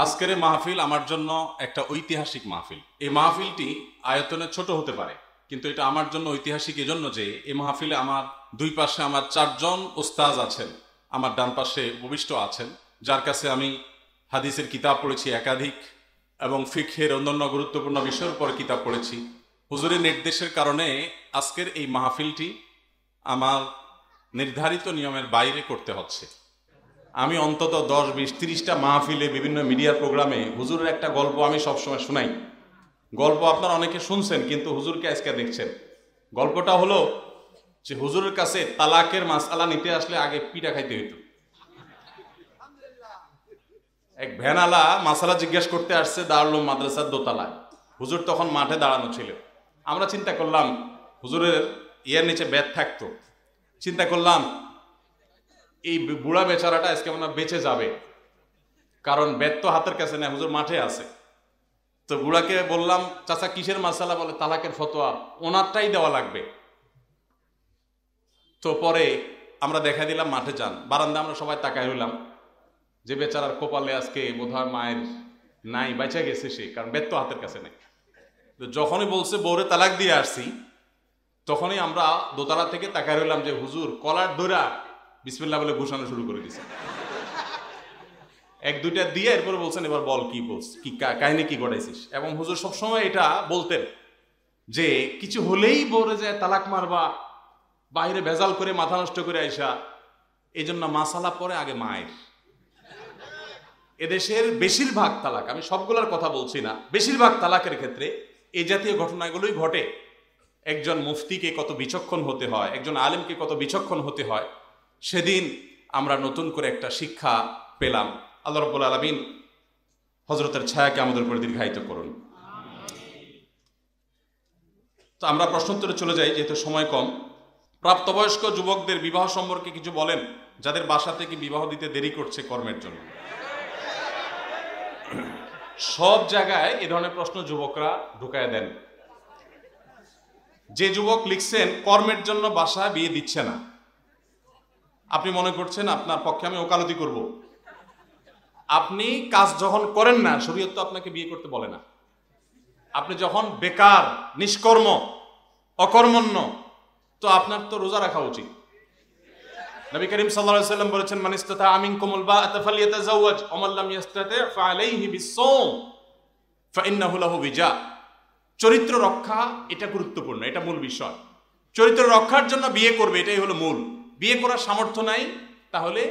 আজকের এই মাহফিল আমার জন্য একটা ঐতিহাসিক মাহফিল। এই মাহফিলটি আয়তনে ছোট হতে পারে, কিন্তু এটা আমার জন্য ঐতিহাসিক এজন্য যে এই মাহফিলে আমার দুই পাশে আমার চারজন উস্তাজ আছেন, আমার ডান পাশে উপবিষ্ট আছেন, যার কাছে আমি হাদিসের কিতাব পড়েছি একাধিক এবং ফিকহের অন্যান্য গুরুত্বপূর্ণ বিষয়ের উপর কিতাব পড়েছি। হুজুরের নির্দেশের কারণে আজকের এই মাহফিলটি আমার নির্ধারিত নিয়মের বাইরে করতে হচ্ছে। আমি অন্তত 10, 20, 30টা মাহফিলে বিভিন্ন মিডিয়ার প্রোগ্রামে হুজুরের একটা গল্প আমি সবসময় শোনাই। গল্প আপনারা অনেকে শুনছেন, কিন্তু হুজুরকে আজকে দেখছেন। গল্পটা হলো যে হুজুরের কাছে তালাকের মাসআলা নিতে আসলে আগে পিঠা খাইতে হইতো। এক ভ্যানালা মাসালা জিজ্ঞেস করতে আসছে দারুল উলুম মাদ্রাসার দোতলায়। হুজুর তখন মাঠে দাঁড়ানো ছিল। আমরা চিন্তা করলাম হুজুরের ইয়ের নিচে বেত থাকতো। চিন্তা করলাম এই বুড়া বেচারাটা আজকে মনে বেঁচে যাবে, কারণ বেত তো হাতের কাছে নেই, হুজুর মাঠে আছে। তো বুড়াকে বললাম, চাচা কিসের মাসালা? বলে তালাকের ফতোয়া, ওনারটাই দেওয়া লাগবে। তো পরে আমরা দেখা দিলাম মাঠে যান, বারান্দা আমরা সবাই তাকাই হইলাম যে বেচারার কপালে আজকে বোধহয় মায়ের নাই, বেঁচে গেছে সে, কারণ বেত তো হাতের কাছে নেই। তো যখনই বলছে বউরে তালাক দিয়ে আসছি, তখনই আমরা দোতলা থেকে তাকাই হইলাম যে হুজুর কলার ধরা বিসমিল্লাহ বলে ঘোষণা শুরু করে দিছে। এক দুইটা দিয়ে এরপরে বলছেন, এবার বল কি বলছিস, কি কাহিনী কি ঘটাইছিস। এবং হুজুর সবসময় এটা বলতেন যে কিছু হলেই বলে যায় তালাক মারবা, বাইরে ভেজাল করে মাথা নষ্ট করে আইসা, এই জন্য মাসালা পরে আগে মায়ের। এদেশের বেশিরভাগ তালাক, আমি সবগুলোর কথা বলছি না, বেশিরভাগ তালাকের ক্ষেত্রে এই জাতীয় ঘটনাগুলোই ঘটে। একজন মুফতিকে কত বিচক্ষণ হতে হয়, একজন আলেমকে কত বিচক্ষণ হতে হয়, সেদিন আমরা নতুন করে একটা শিক্ষা পেলাম। আল্লাহ রাব্বুল আলামিন হযরতের ছায়াকে আমাদের উপর দীর্ঘায়িত করুন। তো আমরা প্রশ্নোত্তরে চলে যাই, যেহেতু সময় কম। প্রাপ্তবয়স্ক যুবকদের বিবাহ সম্পর্কে কিছু বলেন, যাদের বাসা থেকে বিবাহ দিতে দেরি করছে কর্মের জন্য। সব জায়গায় এ ধরনের প্রশ্ন যুবকরা ঢুকায় দেন। যে যুবক লিখছেন কর্মের জন্য বাসায় বিয়ে দিচ্ছে না, আপনি মনে করছেন আপনার পক্ষে আমি ওকালতি করব। আপনি কাজ যখন করেন না, শরীয়ত তো আপনাকে বিয়ে করতে বলে না। আপনি যখন বেকার, নিষ্কর্ম, অকর্মণ্য, তো আপনার তো রোজা রাখা উচিত। নবী করিম সাল্লাল্লাহু আলাইহি ওয়াসাল্লাম বলেছেন, মান ইসতাতা মিনকুমুল বাআতা ফালইয়াতাযাওয়াজ ওয়া মান লাম ইসতাতি ফাআলাইহি বিস-সাওম ফাইন্নাহু লাহু বিজা। চরিত্র রক্ষা এটা গুরুত্বপূর্ণ, এটা মূল বিষয়। চরিত্র রক্ষার জন্য বিয়ে করবে, এটাই হলো মূল। বিয়ে করার সামর্থ্য নাই, তাহলে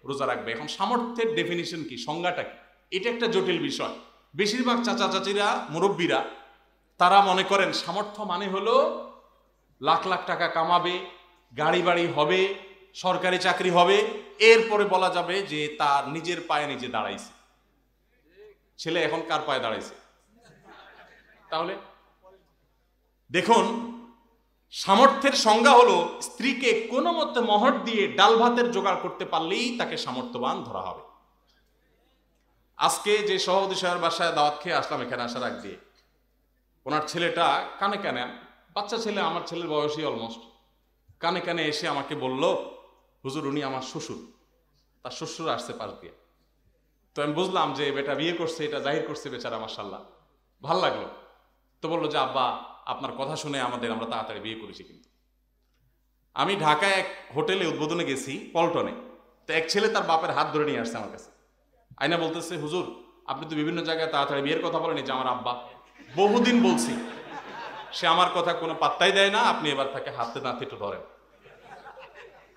রোজা রাখবে। এখন সামর্থ্যের ডেফিনিশন কি, সংজ্ঞাটা কি, এটা একটা জটিল বিষয়। বেশিরভাগ চাচা চাচিরা, মুরব্বীরা, তারা মনে করেন সামর্থ্য মানে হলো লাখ লাখ টাকা কামাবে, গাড়ি বাড়ি হবে, সরকারি চাকরি হবে, এরপরে বলা যাবে যে তার নিজের পায়ে নিজে দাঁড়াইছে। ছেলে এখন কার পায়ে দাঁড়াইছে? তাহলে দেখুন, সামর্থ্যের সংজ্ঞা হলো স্ত্রীকে কোনো মতে মহর দিয়ে ডাল ভাতের জোগাড় করতে পারলেই তাকে সামর্থ্যবান ধরা হবে। আজকে যে সভাপতি সাহেবের বাসায় দাওয়াত খেয়ে আসলাম, এখানে আসার আগ দিয়ে ওনার ছেলেটা কানে কানে, বাচ্চা ছেলে, আমার ছেলের বয়সী অলমোস্ট, কানে কানে এসে আমাকে বলল, হুজুর উনি আমার শ্বশুর, তার শ্বশুর আসছে পাশ দিয়ে। তো আমি বুঝলাম যে বেটা বিয়ে করছে, এটা জাহির করছে বেচারা, মাশাআল্লাহ, ভাল লাগলো। তো বললো যে আব্বা আপনার কথা শুনে আমরা তাড়াতাড়ি বিয়ে করেছি। কিন্তু আমি ঢাকায় এক হোটেলে উদ্বোধনে গেছি, পল্টনে। তো এক ছেলে তার বাপের হাত ধরে নিয়ে আসছে আমার কাছে, আইনা বলতেছে, হুজুর আপনি তো বিভিন্ন জায়গায় তাড়াতাড়ি বিয়ের কথা বলেন, যে আমার আব্বা বহুদিন বলছি, সে আমার কথা কোনো পাত্তাই দেয় না, আপনি এবার তাকে হাতে নাতে একটু ধরেন।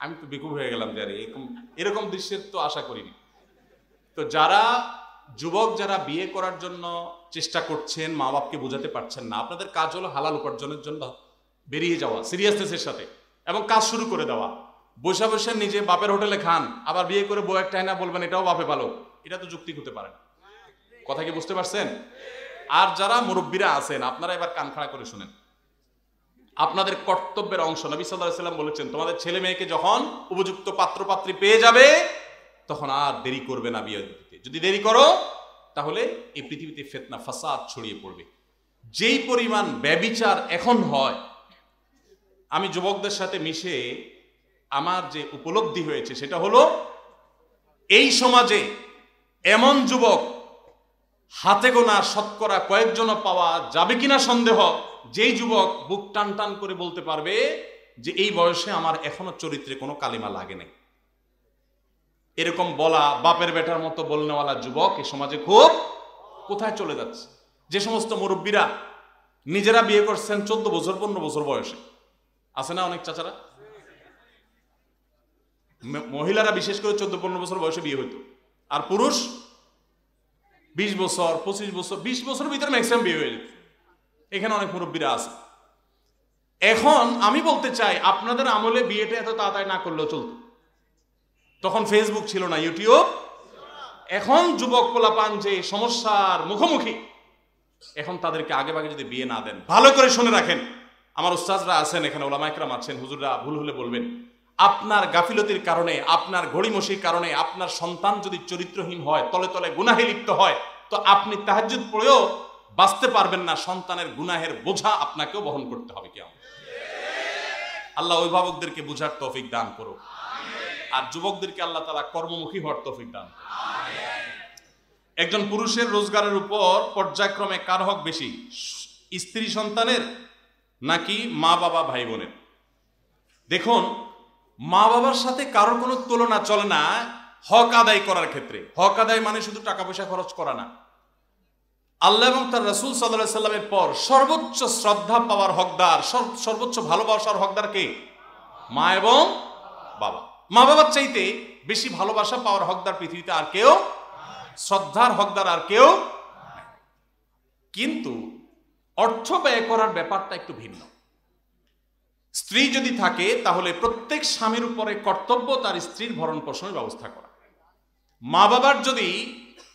আমি তো বেকুব হয়ে গেলাম যে আরে এরকম দৃশ্যের তো আশা করিনি। তো যারা যুবক, যারা বিয়ে করার জন্য চেষ্টা করছেন, মা বাপকে বোঝাতে পারছেন না, আপনাদের কাজ হলো হালাল উপার্জনের জন্য বেরিয়ে যাওয়া সিরিয়াসনেসের সাথে, এবং কাজ শুরু করে দেওয়া। বসে বসে নিজে বাপের হোটেলে খান, আবার বিয়ে করে বউ একটা না বলবেন এটাও বাপে ভালো, এটা তো যুক্তি হতে পারে না। কথা কি বুঝতে পারছেন? আর যারা মুরব্বীরা আছেন, আপনারা এবার কান খাড়া করে শুনেন। আপনাদের কর্তব্যের অংশ, নবী সাল্লাল্লাহু আলাইহি ওয়াসাল্লাম বলেছেন, তোমাদের ছেলে মেয়েকে যখন উপযুক্ত পাত্র পাত্রী পেয়ে যাবে, তখন আর দেরি করবে না বিয়ে দিতে। যদি দেরি করো, তাহলে এই পৃথিবীতে ফিতনা ফাসাদ ছড়িয়ে পড়বে। যেই পরিমাণ ব্যভিচার এখন হয়, আমি যুবকদের সাথে মিশে আমার যে উপলব্ধি হয়েছে সেটা হলো, এই সমাজে এমন যুবক হাতে গোনা শতকরা কয়েকজনও পাওয়া যাবে কিনা সন্দেহ, যেই যুবক বুক টান টান করে বলতে পারবে যে এই বয়সে আমার এখনো চরিত্রে কোনো কালিমা লাগে নাই। এরকম বলা বাপের বেটার মতো বলনেওয়ালা যুবক এই সমাজে খুব কোথায় চলে যাচ্ছে। যে সমস্ত মুরব্বীরা নিজেরা বিয়ে করছেন 14 বছর 15 বছর বয়সে, আছে না অনেক চাচারা? মহিলারা বিশেষ করে 14-15 বছর বয়সে বিয়ে হইতো, আর পুরুষ 20 বছর 25 বছর 20 বছরের ভিতরে ম্যাক্সিমাম বিয়ে হয়ে যেত। এখানে অনেক মুরব্বীরা আছে। এখন আমি বলতে চাই, আপনাদের আমলে বিয়েটা এত তাড়াতাড়ি না করলেও চলতো। তখন ফেসবুক ছিল না, ইউটিউব। এখন যুবক পোলাপান যে সমস্যার মুখোমুখি, এখন তাদেরকে আগে ভাগে যদি বিয়ে না দেন, ভালো করে শুনে রাখেন, আমার উস্তাদরা আছেন এখানে, ওলামা ইকরাম আছেন, হুজুররা ভুল হলে বলবেন, আপনার গাফিলতির কারণে, আপনার ঘড়িমসির কারণে আপনার সন্তান যদি চরিত্রহীন হয়, তলে তলে গুনাহে লিপ্ত হয়, তো আপনি তাহাজ্জুদ পড়েও বাঁচতে পারবেন না। সন্তানের গুনাহের বোঝা আপনাকেও বহন করতে হবে। কি আল্লাহ অভিভাবকদেরকে বুঝার তৌফিক দান করুক, আর যুবকদেরকে আল্লাহ তাআলা কর্মমুখী হওয়ার তৌফিক দান করুক। একজন পুরুষের রোজগারের উপর পর্যায়ক্রমে কার হক বেশি, স্ত্রী সন্তানের নাকি মা বাবা ভাই বোনের? দেখুন, মা বাবার সাথে কারোর কোনো তুলনা চলে না হক আদায় করার ক্ষেত্রে। হক আদায় মানে শুধু টাকা পয়সা খরচ করা না। আল্লাহ এবং তার রাসূল সাল্লাল্লাহু আলাইহি সাল্লামের পর সর্বোচ্চ শ্রদ্ধা পাওয়ার হকদার, সর্বোচ্চ ভালোবাসার হকদার কে? মা এবং বাবা। মা বাবার চাইতে বেশি ভালোবাসা পাওয়ার হকদার পৃথিবীতে আর কেউ, শ্রদ্ধার হকদার আর কেউ। কিন্তু অর্থ ব্যয় করার ব্যাপারটা একটু ভিন্ন। স্ত্রী যদি থাকে তাহলে প্রত্যেক স্বামীর উপরে কর্তব্য তার স্ত্রীর ভরণ পোষণের ব্যবস্থা করা। মা বাবার যদি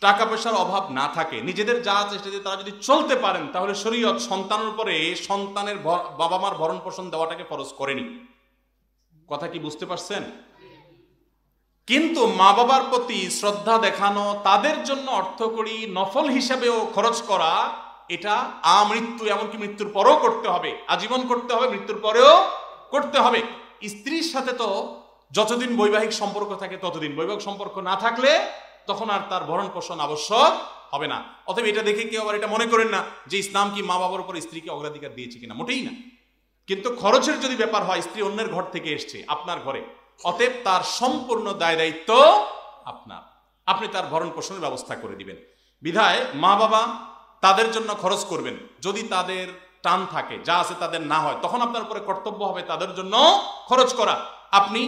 টাকা পয়সার অভাব না থাকে, নিজেদের যা চেষ্টা দিয়ে তারা যদি চলতে পারেন, তাহলে শরীয়ত সন্তানের উপরে সন্তানের বাবা মার ভরণ পোষণ দেওয়াটাকে ফরজ করেনি। কথা কি বুঝতে পারছেন? কিন্তু মা বাবার প্রতি শ্রদ্ধা দেখানো, তাদের জন্য অর্থকড়ি নফল হিসাবেও খরচ করা, এটা আমৃত্যু, এমনকি মৃত্যুর পরেও করতে হবে, আজীবন করতে হবে, মৃত্যুর পরেও করতে হবে। স্ত্রীর সাথে তো যতদিন বৈবাহিক সম্পর্ক থাকে ততদিন, বৈবাহিক সম্পর্ক না থাকলে তখন আর তার ভরণ পোষণ আবশ্যক হবে না। অতএব এটা দেখে কেউ আবার এটা মনে করেন না যে ইসলাম কি মা বাবার উপর স্ত্রীকে অগ্রাধিকার দিয়েছে কিনা, মোটেই না। কিন্তু খরচের যদি ব্যাপার হয়, স্ত্রী অন্যের ঘর থেকে এসছে আপনার ঘরে, অতএব তার সম্পূর্ণ দায় দায়িত্ব আপনার, আপনি তার ভরণ পোষণের ব্যবস্থা করে দিবেন। বিধায় মা বাবা তাদের জন্য খরচ করবেন। যদি তাদের টান থাকে, যা আছে তাদের না হয়, তখন আপনার উপরে কর্তব্য হবে তাদের জন্য খরচ করা। আপনি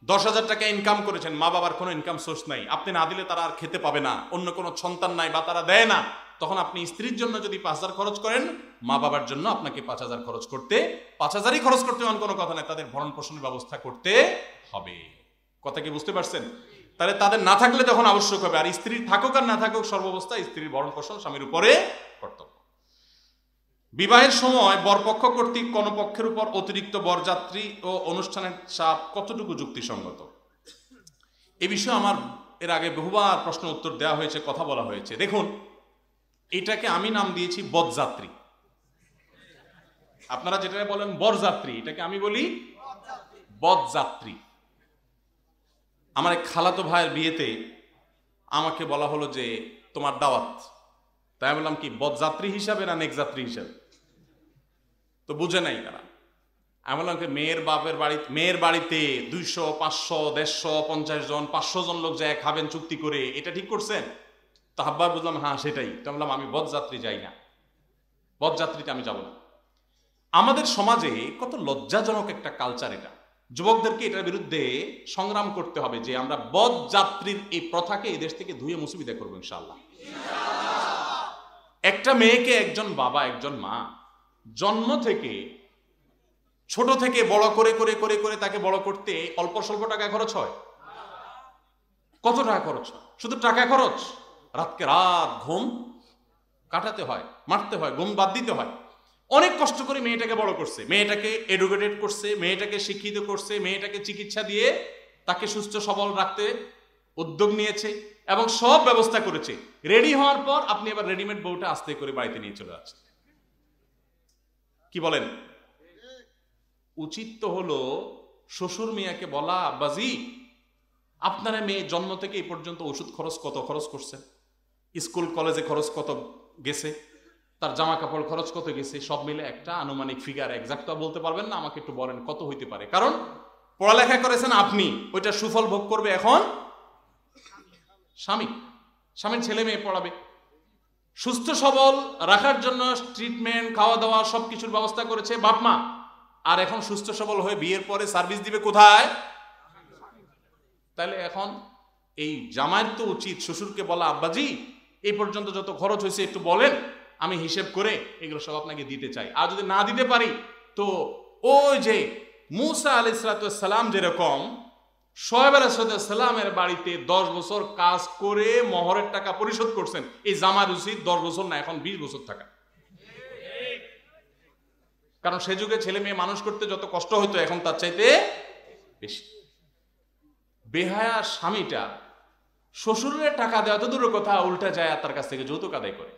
10,000 টাকা ইনকাম করেছেন, মা বাবার কোনো ইনকাম সোর্স নাই, আপনি না দিলে তারা আর খেতে পাবে না, অন্য কোনো সন্তান নাই বা তারা দেয় না, তখন আপনি স্ত্রীর জন্য যদি 5,000 খরচ করেন, মা বাবার জন্য আপনাকে 5,000 খরচ করতে, 5,000ই খরচ করতে এমন কোনো কথা নাই, তাদের ভরণ পোষণের ব্যবস্থা করতে হবে। কথা কি বুঝতে পারছেন? তাহলে তাদের না থাকলে তখন আবশ্যক হবে, আর স্ত্রী থাকুক আর না থাকুক, সর্বাবস্থায় স্ত্রীর ভরণ পোষণ স্বামীর উপরে কর্তব্য। বিবাহের সময় বরপক্ষ কর্তৃক কোন পক্ষের উপর অতিরিক্ত বরযাত্রী ও অনুষ্ঠানের চাপ কতটুকু যুক্তিসঙ্গত? এ বিষয়ে আমার এর আগে বহুবার প্রশ্ন উত্তর দেওয়া হয়েছে, কথা বলা হয়েছে। দেখুন, এটাকে আমি নাম দিয়েছি বরযাত্রী। আপনারা যেটা বলেন বরযাত্রী, এটাকে আমি বলি বরযাত্রী। আমার এক খালাতো ভাইয়ের বিয়েতে আমাকে বলা হলো যে তোমার দাওয়াত, তাই আমি বললাম কি বরযাত্রী হিসাবে না নেকযাত্রী হিসাবে? তো বুঝে নাই তারা। আমি বললাম কি মেয়ের বাড়িতে 200, 500, 150, 50 জন, 500 জন লোক যায় খাবেন চুক্তি করে, এটা ঠিক করছেন? তো হাব্বা বুঝলাম হ্যাঁ সেটাই। তো বললাম আমি বরযাত্রী যাই না, বরযাত্রীতে আমি যাব না। আমাদের সমাজে কত লজ্জাজনক একটা কালচার এটা। যুবকদেরকে এটার বিরুদ্ধে সংগ্রাম করতে হবে যে আমরা বরযাত্রীর এই প্রথাকে এই দেশ থেকে ধুয়ে মুছে বিদায় করবো ইনশাআল্লাহ। একটা মেয়েকে একজন বাবা, একজন মা জন্ম থেকে, ছোট থেকে বড় করে করে করে করে তাকে বড় করতে অল্প স্বল্প টাকা খরচ হয়? কত টাকা খরচ হয়? শুধু টাকা খরচ, রাতকে রাত ঘুম কাটাতে হয়, মারতে হয়, ঘুম বাদ দিতে হয়। অনেক কষ্ট করে মেয়েটাকে বড় করছে, মেয়েটাকে এডুকেটেড করছে, মেয়েটাকে শিক্ষিত করছে, মেয়েটাকে চিকিৎসা দিয়ে তাকে সুস্থ সবল রাখতে উদ্যোগ নিয়েছে এবং সব ব্যবস্থা করেছে। রেডি হওয়ার পর আপনি এবার রেডিমেড বউটা আস্তে করে বাড়িতে নিয়ে চলে যাচ্ছেন। কি বলেন? উচিত তো হলো শ্বশুর মিয়াকে বলা, আব্বাজি আপনারা মেয়ে জন্ম থেকে এই পর্যন্ত ওষুধ খরচ কত খরচ করছেন? স্কুল কলেজে খরচ কত গেছে, তার জামা কাপড় খরচ কত গেছে, সব মিলে একটা আনুমানিক ফিগার, এক্সাক্ট তো বলতে পারবেন না, আমাকে একটু বলেন কত হইতে পারে। কারণ পড়ালেখা করেছেন আপনি, ওইটা সুফল ভোগ করবে এখন স্বামী, স্বামীর ছেলে মেয়ে পড়াবে। সুস্থ সবল রাখার জন্য ট্রিটমেন্ট, খাওয়া দাওয়া সবকিছুর ব্যবস্থা করেছে বাপ মা, আর এখন সুস্থ সবল হয়ে বিয়ের পরে সার্ভিস দিবে কোথায়? তাহলে এখন এই জামাইয়ের তো উচিত শ্বশুরকে বলা, আব্বাজি এই পর্যন্ত যত খরচ হয়েছে একটু বলেন, আমি হিসেব করে এগুলো সব আপনাকে দিতে চাই। আর যদি না দিতে পারি তো ওই যে মূসা আলাইহিস সালাম যেরকম শোয়েব আলাইহিস সালামের বাড়িতে 10 বছর কাজ করে মহরের টাকা পরিশোধ করছেন, এই জামার উচিত 10 বছর না, এখন 20 বছর থাকা। কারণ সে যুগে ছেলে মেয়ে মানুষ করতে যত কষ্ট হতো এখন তার চাইতে বেশি। বেহায়া স্বামীটা শ্বশুরের টাকা দেওয়া তো দূরের কথা, উল্টা যায় তার কাছ থেকে যৌতুক আদায় করে।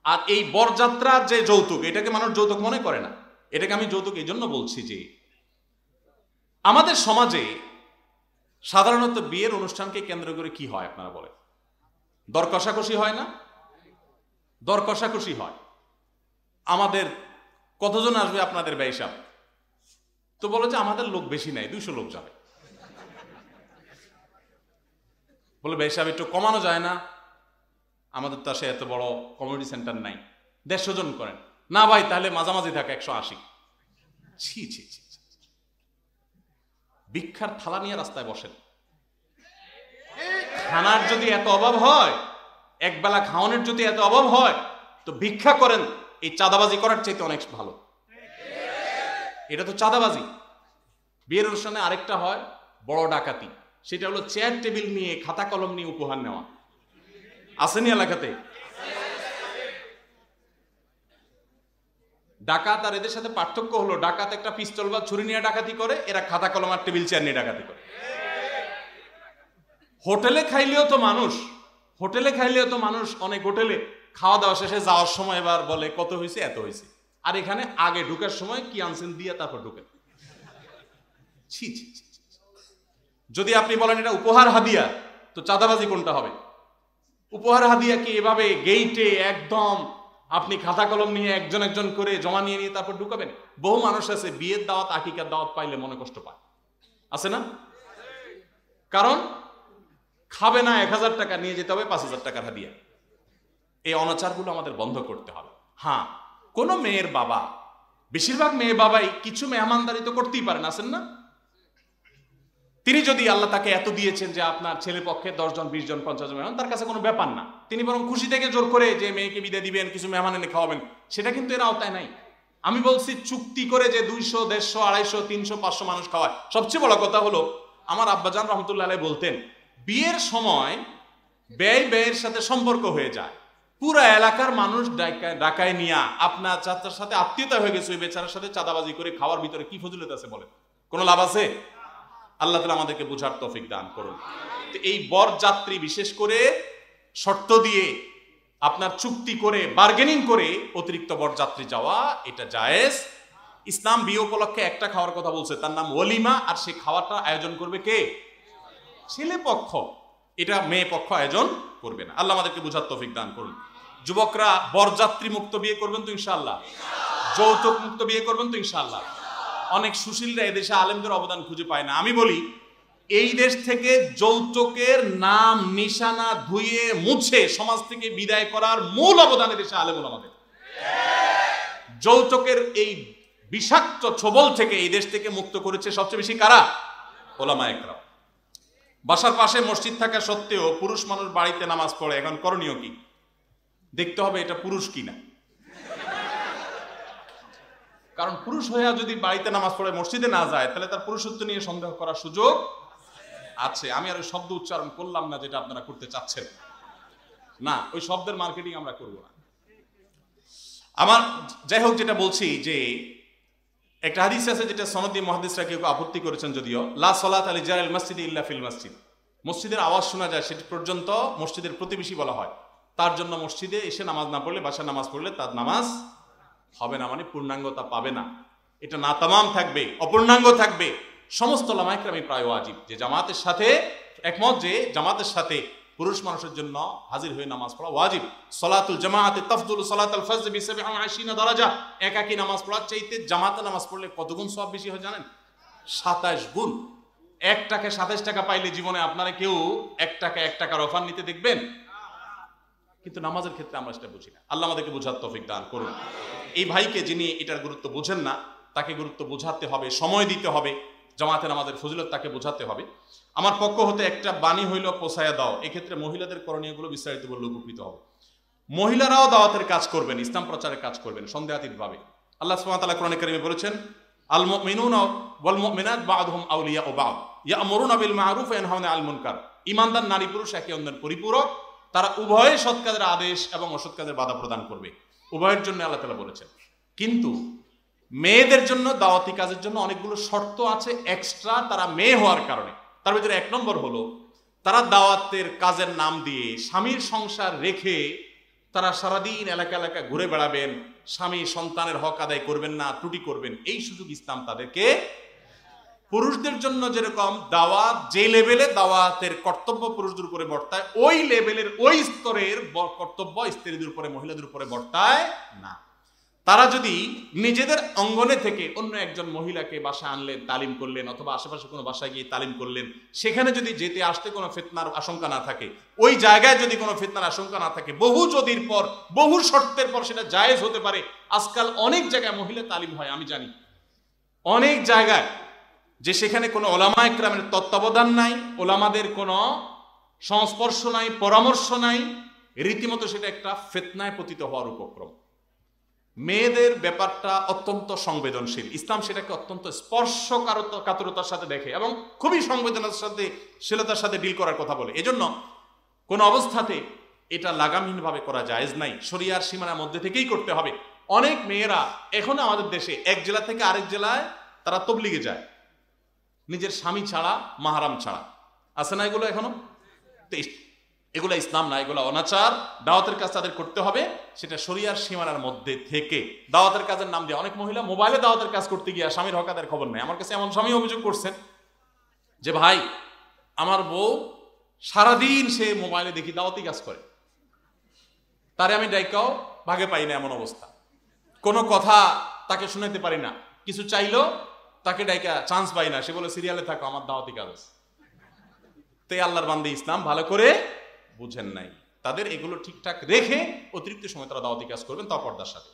আর এই বরযাত্রার যে যৌতুক, এটাকে মানুষ যৌতুক মনে করে না। এটাকে আমি যৌতুক এই জন্য বলছি যে আমাদের সমাজে সাধারণত বিয়ের অনুষ্ঠানকে কেন্দ্র করে কি হয় আপনারা বলেন? দর কষাকষি হয় না? দর কষাকষি হয়। আমাদের কতজন আসবে আপনাদের ব্যয়সাব? তো বলে যে আমাদের লোক বেশি নাই, 200 লোক যাবে। বলে ব্যয়সাব একটু কমানো যায় না? আমাদের তো আসে এত বড় কমিউনিটি সেন্টার নাই, 150 জন করেন না। ভাই তাহলে মাঝামাঝি থাকে 180। ছি ছি ছি, ভিক্ষার থালা নিয়ে রাস্তায় বসেন। খানার যদি এত অভাব হয়, একবেলা খাওয়ানোর যদি এত অভাব হয়, তো ভিক্ষা করেন, এই চাঁদাবাজি করার চাইতে অনেক ভালো। এটা তো চাঁদাবাজি। বিয়ের অনুষ্ঠানে আরেকটা হয় বড় ডাকাতি, সেটা হলো চেয়ার টেবিল নিয়ে খাতা কলম নিয়ে উপহার নেওয়া। আসেনি এলাকাতে? ডাকাত আর এদের সাথে পার্থক্য হলো, ডাকাত একটা পিস্তল বা ছুরি নিয়ে ডাকাতি করে, এরা খাতা কলম আর টেবিল চেয়ার নিয়ে ডাকাতি করে। হোটেলে খাইলেও তো মানুষ অনেক হোটেলে খাওয়া দাওয়া শেষে যাওয়ার সময় এবার বলে কত হয়েছে, এত হয়েছে। আর এখানে আগে ঢুকার সময় কি আনছেন দিয়ে তারপর ঢুকেন। ছি ছি ছি। যদি আপনি বলেন এটা উপহার হাদিয়া, তো চাঁদাবাজি কোনটা হবে? উপহার হাদিয়া কি এভাবে গেইটে একদম আপনি খাতা কলম নিয়ে একজন একজন করে জমা নিয়ে নিয়ে তারপর ঢুকাবেন? বহু মানুষ আছে বিয়ের দাওয়াত, আকিকার দাওয়াত পাইলে মনে কষ্ট পায়, আছে না? কারণ খাবে না 1000 টাকা, নিয়ে যেতে হবে 5000 টাকার হাদিয়া। এই অনাচারগুলো আমাদের বন্ধ করতে হবে। হ্যাঁ, কোন মেয়ের বাবা, বেশিরভাগ মেয়ে বাবাই কিছু মেহমানদারি তো করতেই পারেন, আছেন না? তিনি যদি আল্লাহ তাকে এত দিয়েছেন যে আপনার ছেলে পক্ষে 10 জন 20 জন 50 জন মেহমান, তার কাছে কোনো ব্যাপার না। তিনি বরং খুশি থেকে জোর করে যে মেয়েকে বিদায় দিবেন, কিছু মেহমান এনে খাওয়াবেন, সেটা কিন্তু এর আওতায় নাই। আমি বলছি চুক্তি করে যে 200 150 250 300 500 মানুষ খাওয়ায়। সবচেয়ে বড় কথা হলো আমার আব্বাজান রহমতুল্লাহ আলাইহি বলতেন, বিয়ের সময় ব্যয়ের সাথে সম্পর্ক হয়ে যায়, পুরা এলাকার মানুষ ডাকায় নিয়া আপনার চাচার সাথে আত্মীয়তা হয়ে গেছে, ওই বেচারার সাথে চাঁদাবাজি করে খাওয়ার ভিতরে কি ফজিলত আছে বলেন? কোনো লাভ আছে? আল্লাহ তাআলা আমাদেরকে বুঝার তৌফিক দান করুন। তো এই বরযাত্রী বিশেষ করে শর্ত দিয়ে আপনার চুক্তি করে বার্গেনিং করে অতিরিক্ত বরযাত্রী যাওয়া, এটা জায়েজ। ইসলাম বিয়ে উপলক্ষে একটা খাওয়ার কথা বলছে, তার নাম ওলিমা, আর সেই খাওয়াটা আয়োজন করবে কে? ছেলে পক্ষ। এটা মেয়ে পক্ষ আয়োজন করবে না। আল্লাহ আমাদেরকে বুঝার তৌফিক দান করুন। যুবকরা বরযাত্রী মুক্ত বিয়ে করবেন তো ইনশাআল্লাহ? যৌতুক মুক্ত বিয়ে করবেন তো ইনশাআল্লাহ? অনেক সুশীলরা এদেশে আলেমদের অবদান খুঁজে পায় না। আমি বলি এই দেশ থেকে যৌতুকের নাম নিশানা ধুয়ে মুছে সমাজ থেকে বিদায় করার মূল অবদান এদেশে আলেম ওলামাদের। যৌতুকের এই বিষাক্ত ছোবল থেকে এই দেশ থেকে মুক্ত করেছে সবচেয়ে বেশি কারা? ওলামায়ে কেরাম। বাসার পাশে মসজিদ থাকা সত্ত্বেও পুরুষ মানুষ বাড়িতে নামাজ পড়ে, এখন করণীয় কি? দেখতে হবে এটা পুরুষ কিনা। কারণ পুরুষ হইয়া যদি বাড়িতে নামাজ পড়ে মসজিদে না যায়, তাহলে তার পুরুষত্ব নিয়ে সন্দেহ করার সুযোগ আছে। আমি আর ওই শব্দ উচ্চারণ করলাম না যেটা আপনারা করতে চাচ্ছেন, না, ওই শব্দের মার্কেটিং আমরা করব না। আমার যাই হোক, যেটা বলছি যে একটা হাদিস আছে যেটা সনদি মুহাদ্দিসরা কেউ আপত্তি করেছেন, যদিও লা সালাত আলি জারিল মসজিদ ইল্লা ফিল মসজিদ, মসজিদের আওয়াজ শোনা যায় সেটি পর্যন্ত মসজিদের প্রতিবেশী বলা হয়। তার জন্য মসজিদে এসে নামাজ না পড়লে, বাসায় নামাজ পড়লে তার নামাজ হবে না, মানে পূর্ণাঙ্গতা পাবে না। এটা না তামাম থাকবে, অপূর্ণাঙ্গ থাকবে। সমস্ত উলামায়ে কেরাম প্রায় ওয়াজিব যে জামাতের সাথে একমত, যে জামাতের সাথে পুরুষ মানুষের জন্য হাজির হয়ে নামাজ পড়া ওয়াজিব। সলাতুল জামাআতি তাফদুলু সালাতাল ফজর বি 27 দারাজা। একাকী নামাজ পড়ার চাইতে জামাতে নামাজ পড়লে কত গুণ সওয়াব বেশি হয় জানেন? 27 গুণ। 1 টাকায় 27 টাকা পাইলে জীবনে আপনারা কেউ 1 টাকার অফার নিতে দেখবেন? কিন্তু নামাজের ক্ষেত্রে আমরা সেটা বুঝি না। আল্লাহ আমাদেরকে বোঝার তৌফিক দান করুন। এই ভাইকে যিনি এটার গুরুত্ব বোঝেন না, তাকে গুরুত্ব বোঝাতে হবে, সময় দিতে হবে, জামাতে নামাজের ফজিলত তাকে বোঝাতে হবে। আমার পক্ষ হতে একটা বাণী হইল পোষায়া দাও। এক্ষেত্রে মহিলাদের করণীয়গুলো বিস্তারিত বললে উপকৃত হবে। মহিলারাও দাওয়াতের কাজ করবেন, ইসলাম প্রচারের কাজ করবেন সন্দেহাতীতভাবে। আল্লাহ সুবহানাহু ওয়া তাআলা কোরআনে কারীমে বলেছেন, আল মুমিনুনা ওয়াল মুমিনাত বা'দুহুম আউলিয়াউ বা'দ ইয়া'মুরুনা বিল মা'রুফ ওয়া ইয়ানহাউনা আনিল মুনকার। ঈমানদার নারী পুরুষ একে অন্যের পরিপূরক, তারা উভয়ে সৎ কাজের আদেশ এবং অসৎ কাজের বাধা প্রদান করবে। উভয়ের জন্য আল্লাহ তাআলা বলেছেন। কিন্তু মেয়েদের জন্য দাওয়াতি কাজের জন্য অনেকগুলো শর্ত আছে এক্সট্রা, তারা মেয়ে হওয়ার কারণে। তার ভিতরে 1 নম্বর হলো, তারা দাওয়াতের কাজের নাম দিয়ে স্বামীর সংসার রেখে তারা সারাদিন এলাকা এলাকা ঘুরে বেড়াবেন, স্বামী সন্তানের হক আদায় করবেন না, ত্রুটি করবেন, এই সুযোগ ইসলাম তাদেরকে। পুরুষদের জন্য যেরকম দাওয়াত, যে লেভেলে দাওয়াতের কর্তব্য পুরুষদের উপরে বর্তায়, ওই লেভেলের ওই স্তরের কর্তব্য স্ত্রীদের উপরে, মহিলাদের উপরে বর্তায় না। তারা যদি নিজেদের অঙ্গনে থেকে অন্য একজন মহিলাকে বাসায় আনলেন, তালিম করলেন, অথবা আশেপাশে কোনো বাসায় গিয়ে তালিম করলেন, সেখানে যদি যেতে আসতে কোনো ফিতনার আশঙ্কা না থাকে, ওই জায়গায় যদি কোনো ফিতনার আশঙ্কা না থাকে, বহু যদির পর, বহু শর্তের পর সেটা জায়েজ হতে পারে। আজকাল অনেক জায়গায় মহিলা তালিম হয়, আমি জানি অনেক জায়গায়, যে সেখানে কোনো ওলামা ইকরামের তত্ত্বাবধান নাই, ওলামাদের কোনো সংস্পর্শ নাই, পরামর্শ নাই, রীতিমতো সেটা একটা ফিতনায় পতিত হওয়ার উপক্রম। মেয়েদের ব্যাপারটা অত্যন্ত সংবেদনশীল। ইসলাম সেটাকে অত্যন্ত স্পর্শকাতরতার সাথে দেখে এবং খুবই সংবেদনশীলতার সাথে ডিল করার কথা বলে। এজন্য কোনো অবস্থাতে এটা লাগামহীনভাবে করা জায়েজ নাই, শরিয়ার সীমানার মধ্যে থেকেই করতে হবে। অনেক মেয়েরা এখন আমাদের দেশে এক জেলা থেকে আরেক জেলায় তারা তবলিগে যায়, নিজের স্বামী ছাড়া, মাহারাম ছাড়া। আছে না এগুলো এখনো? এগুলো ইসলাম না, এগুলো অনাচার। দাওয়াতের কাজ তাদের করতে হবে, সেটা শরিয়ার সীমানার মধ্যে থেকে। দাওয়াতের কাজের নাম দিয়ে অনেক মহিলা মোবাইলে দাওয়াতের কাজ করতে গিয়ে স্বামীর হক আদায়ের খবর নেই। আমার কাছে এমন স্বামী অভিযোগ করছেন যে, ভাই আমার বউ সারাদিন সে মোবাইলে দেখি দাওয়াতি কাজ করে, তারে আমি ডাইকাও ভাগে পাই না, এমন অবস্থা। কোনো কথা তাকে শুনাইতে পারি না, কিছু চাইলো তাকে ডাইকা চান্স পাই না, সে বলে সিরিয়ালে থাকো, আমার দাওয়াতি কাজ আছে। তাই আল্লাহর বান্দে ইসলাম ভালো করে বুঝেন নাই। তাদের এগুলো ঠিকঠাক রেখে অতিরিক্ত সময় তারা দাওয়াতি কাজ করবেন, তা পর্দার সাথে।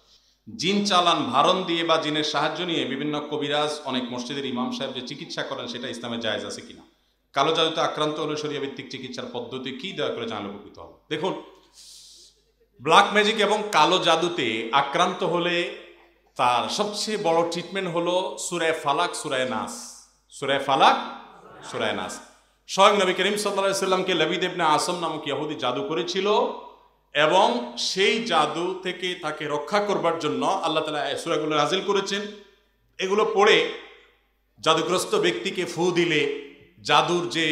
জিন চালান, ভারণ দিয়ে বা জিনের সাহায্য নিয়ে বিভিন্ন কবিরাজ, অনেক মসজিদের ইমাম সাহেব যে চিকিৎসা করেন, সেটা ইসলামে জায়েজ আছে কিনা? কালো জাদুতে আক্রান্ত হলে শরিয়া ভিত্তিক চিকিৎসার পদ্ধতি কি, দয়া করে জানলে উপকৃত হবে। দেখুন, ব্ল্যাক ম্যাজিক এবং কালো জাদুতে আক্রান্ত হলে তার সবচেয়ে বড় ট্রিটমেন্ট হলো সূরা ফালাক, সূরা নাস। সূরা ফালাক, সূরা নাস। স্বয়ং নবী করিম সাল্লাল্লাহু আলাইহি সাল্লামকে লাবিদ ইবনে আসম নামক ইহুদি জাদু করেছিল, এবং সেই জাদু থেকে তাকে রক্ষা করবার জন্য আল্লাহ তাআলা এই সূরাগুলো নাযিল করেছেন। এগুলো পড়ে জাদুগ্রস্ত ব্যক্তিকে ফু দিলে জাদুর যে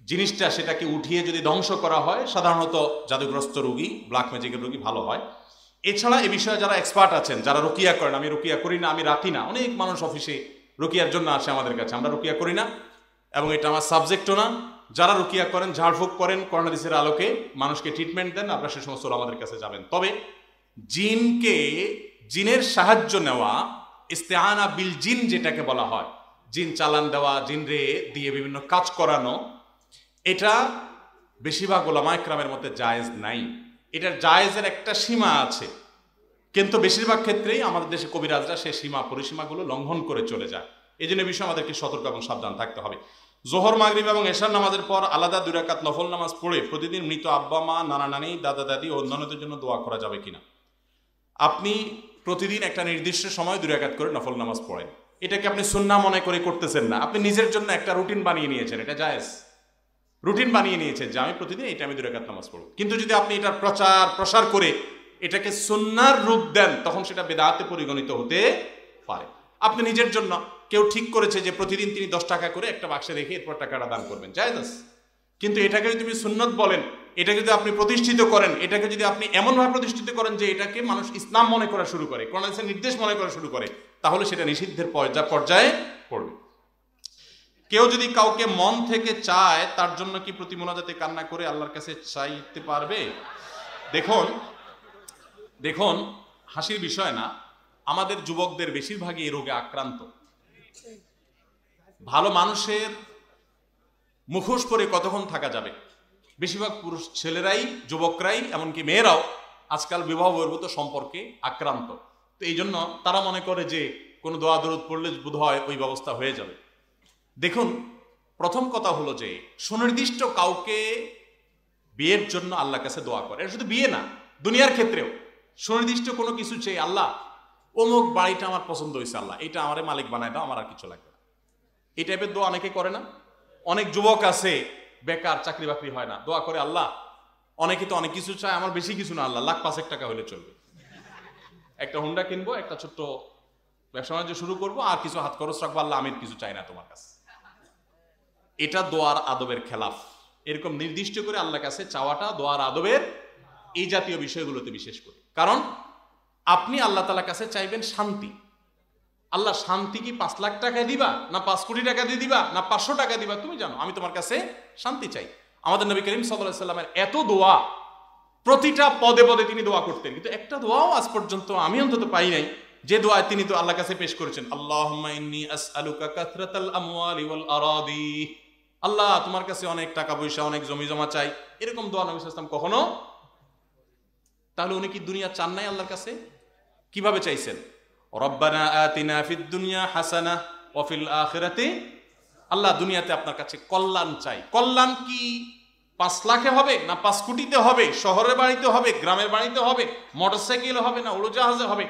জিনিসটা সেটাকে উঠিয়ে যদি ধ্বংস করা হয়, সাধারণত জাদুগ্রস্ত রোগী, ব্ল্যাক ম্যাজিকের রোগী ভালো হয়। এছাড়া এ বিষয়ে যারা এক্সপার্ট আছেন, যারা রুকিয়া করেন, আমি রুকিয়া করি না, আমি রাখি না। অনেক মানুষ অফিসে রুকিয়ার জন্য আসে আমাদের কাছে, আমরা রুকিয়া করি না এবং এটা আমার সাবজেক্টও না। যারা রুকিয়া করেন, ঝাড়ফুঁক করেন, কোরআন হাদিসের আলোকে মানুষকে ট্রিটমেন্ট দেন, আপনারা সে সমস্ত আমাদের কাছে যাবেন। তবে জিনের সাহায্য নেওয়া, ইস্তেআনা বিল জিন যেটাকে বলা হয়, জিন চালান দেওয়া, জিনরে দিয়ে বিভিন্ন কাজ করানো, এটা বেশিরভাগ উলামা ইকরামের মধ্যে জায়েজ নাই। এটার জায়েজের একটা সীমা আছে, কিন্তু বেশিরভাগ ক্ষেত্রেই আমাদের দেশে কবিরাজরা সে সীমা পরিসীমাগুলো লঙ্ঘন করে চলে যায়। এই জন্য বিষয়ে আমাদেরকে সতর্ক এবং সাবধান থাকতে হবে। জোহর, মাগরিব এবং এশার নামাজের পর আলাদা 2 রাকাত নফল নামাজ পড়ে প্রতিদিন মৃত আব্বা মা, নানা নানি, দাদা দাদি ও অন্যান্যদের জন্য দোয়া করা যাবে কিনা? আপনি প্রতিদিন একটা নির্দিষ্ট সময় 2 রাকাত করে নফল নামাজ পড়েন, এটাকে আপনি সুন্নাহ মনে করে করতেছেন না, আপনি নিজের জন্য একটা রুটিন বানিয়ে নিয়েছেন, এটা জায়েজ। রুটিন বানিয়ে নিয়েছেন যে আমি প্রতিদিন এটা আমি 2 রাকাত নামাজ পড়ব। কিন্তু যদি আপনি এটার প্রসার করে এটাকে সুন্নাহর রূপ দেন, তখন সেটা বিদআতে পরিগণিত হতে পারে। আপনি নিজের জন্য, কেউ ঠিক করেছে যে প্রতিদিন তিনি 10 টাকা করে একটা বাক্সে রেখে এরপর টাকাটা দান করবেন, জায়েজ আছে। কিন্তু এটাকে যদি তুমি সুন্নত বলেন, এটাকে যদি আপনি প্রতিষ্ঠিত করেন, এটাকে যদি আপনি এমনভাবে প্রতিষ্ঠিত করেন যে এটাকে মানুষ ইসলাম মনে করা শুরু করে, কোরআন হাদিসের নির্দেশ মনে করা শুরু করে, তাহলে সেটা নিষিদ্ধের পর্যায়ে পড়বে। কেউ যদি কাউকে মন থেকে চায়, তার জন্য কি প্রতি মোনাজাতে কান্না করে আল্লাহর কাছে চাইতে পারবে? দেখুন দেখুন হাসির বিষয় না, আমাদের যুবকদের বেশিরভাগই এই রোগে আক্রান্ত। ভালো মানুষের মুখোশ পরে কতক্ষণ থাকা যাবে? বেশিরভাগ পুরুষ ছেলেরাই, যুবকরাই, এমনকি মেয়েরাও আজকাল বিবাহ বহির্ভূত সম্পর্কে আক্রান্ত। তো এই জন্য তারা মনে করে যে কোনো দোয়া দরুদ পড়লে বোধ হয় ওই ব্যবস্থা হয়ে যাবে। দেখুন, প্রথম কথা হলো যে সুনির্দিষ্ট কাউকে বিয়ের জন্য আল্লাহর কাছে দোয়া করে, এটা শুধু বিয়ে না, দুনিয়ার ক্ষেত্রেও সুনির্দিষ্ট কোনো কিছু চেয়ে, আল্লাহ অমুক বাড়িটা আমার পছন্দ হয়েছে, আল্লাহ এটা আমারে মালিক বানায় দাও, আমার আর কিছু লাগবে না। এই টাইপের দোয়া অনেকে করে না? অনেক যুবক আছে বেকার, চাকরি বাকরি হয় না, দোয়া করে আল্লাহ, অনেকে তো অনেক কিছু চায়, আমার বেশি কিছু না আল্লাহ, লাখ 5 টাকা হলে চলবে, একটা হুন্ডা কিনবো, একটা ছোট্ট ব্যবসা বাণিজ্য শুরু করবো, আর কিছু হাত খরচ রাখবো, আল্লাহ আমি কিছু চাই না তোমার কাছে। এটা দোয়ার আদবের খেলাফ। এরকম নির্দিষ্ট করে আল্লাহর কাছে চাওয়াটা দোয়ার আদবের এই জাতীয় বিষয়গুলোতে বিশেষ করে। কারণ আপনি আল্লাহ তাআলার কাছে চাইবেন শান্তি। আল্লাহ শান্তি কি 5 লাখ টাকা দিবা, না 5 কোটি টাকা দিয়ে দিবা, না 500 টাকা দিবা, তুমি জানো, আমি তোমার কাছে শান্তি চাই। আমাদের নবী করিম সাল্লাল্লাহু আলাইহি সাল্লামের এত দোয়া, প্রতিটা পদে পদে তিনি দোয়া করতেন, কিন্তু একটা দোয়াও আজ পর্যন্ত আমি অন্তত পাই নাই যে দোয়া তিনি তো আল্লাহর কাছে পেশ করেছেন, আল্লাহুম্মা ইন্নী আসআলুকা কাসরাতাল আমওয়ালি ওয়াল আরাদি, আল্লাহ তোমার কাছে অনেক টাকা পয়সা, অনেক জমি জমা চাই, এরকম দোয়া নবী সাল্লাল্লাহু আলাইহি ওয়াসাল্লাম কখনো। তাহলে উনি কি দুনিয়া চান নাই আল্লাহর কাছে? কিভাবে চাইছেন? রব্বানা আতিনা ফিদ দুনিয়া হাসানাহ ওয়া ফিল আখিরাতি, আল্লাহ দুনিয়াতে আপনার কাছে কল্যাণ চাই। কল্যাণ কি 5 লাখে হবে, না 5 কোটিতে হবে, শহরের বাড়িতে হবে, গ্রামের বাড়িতে হবে, মোটরসাইকেলে হবে, না উড়োজাহাজে হবে,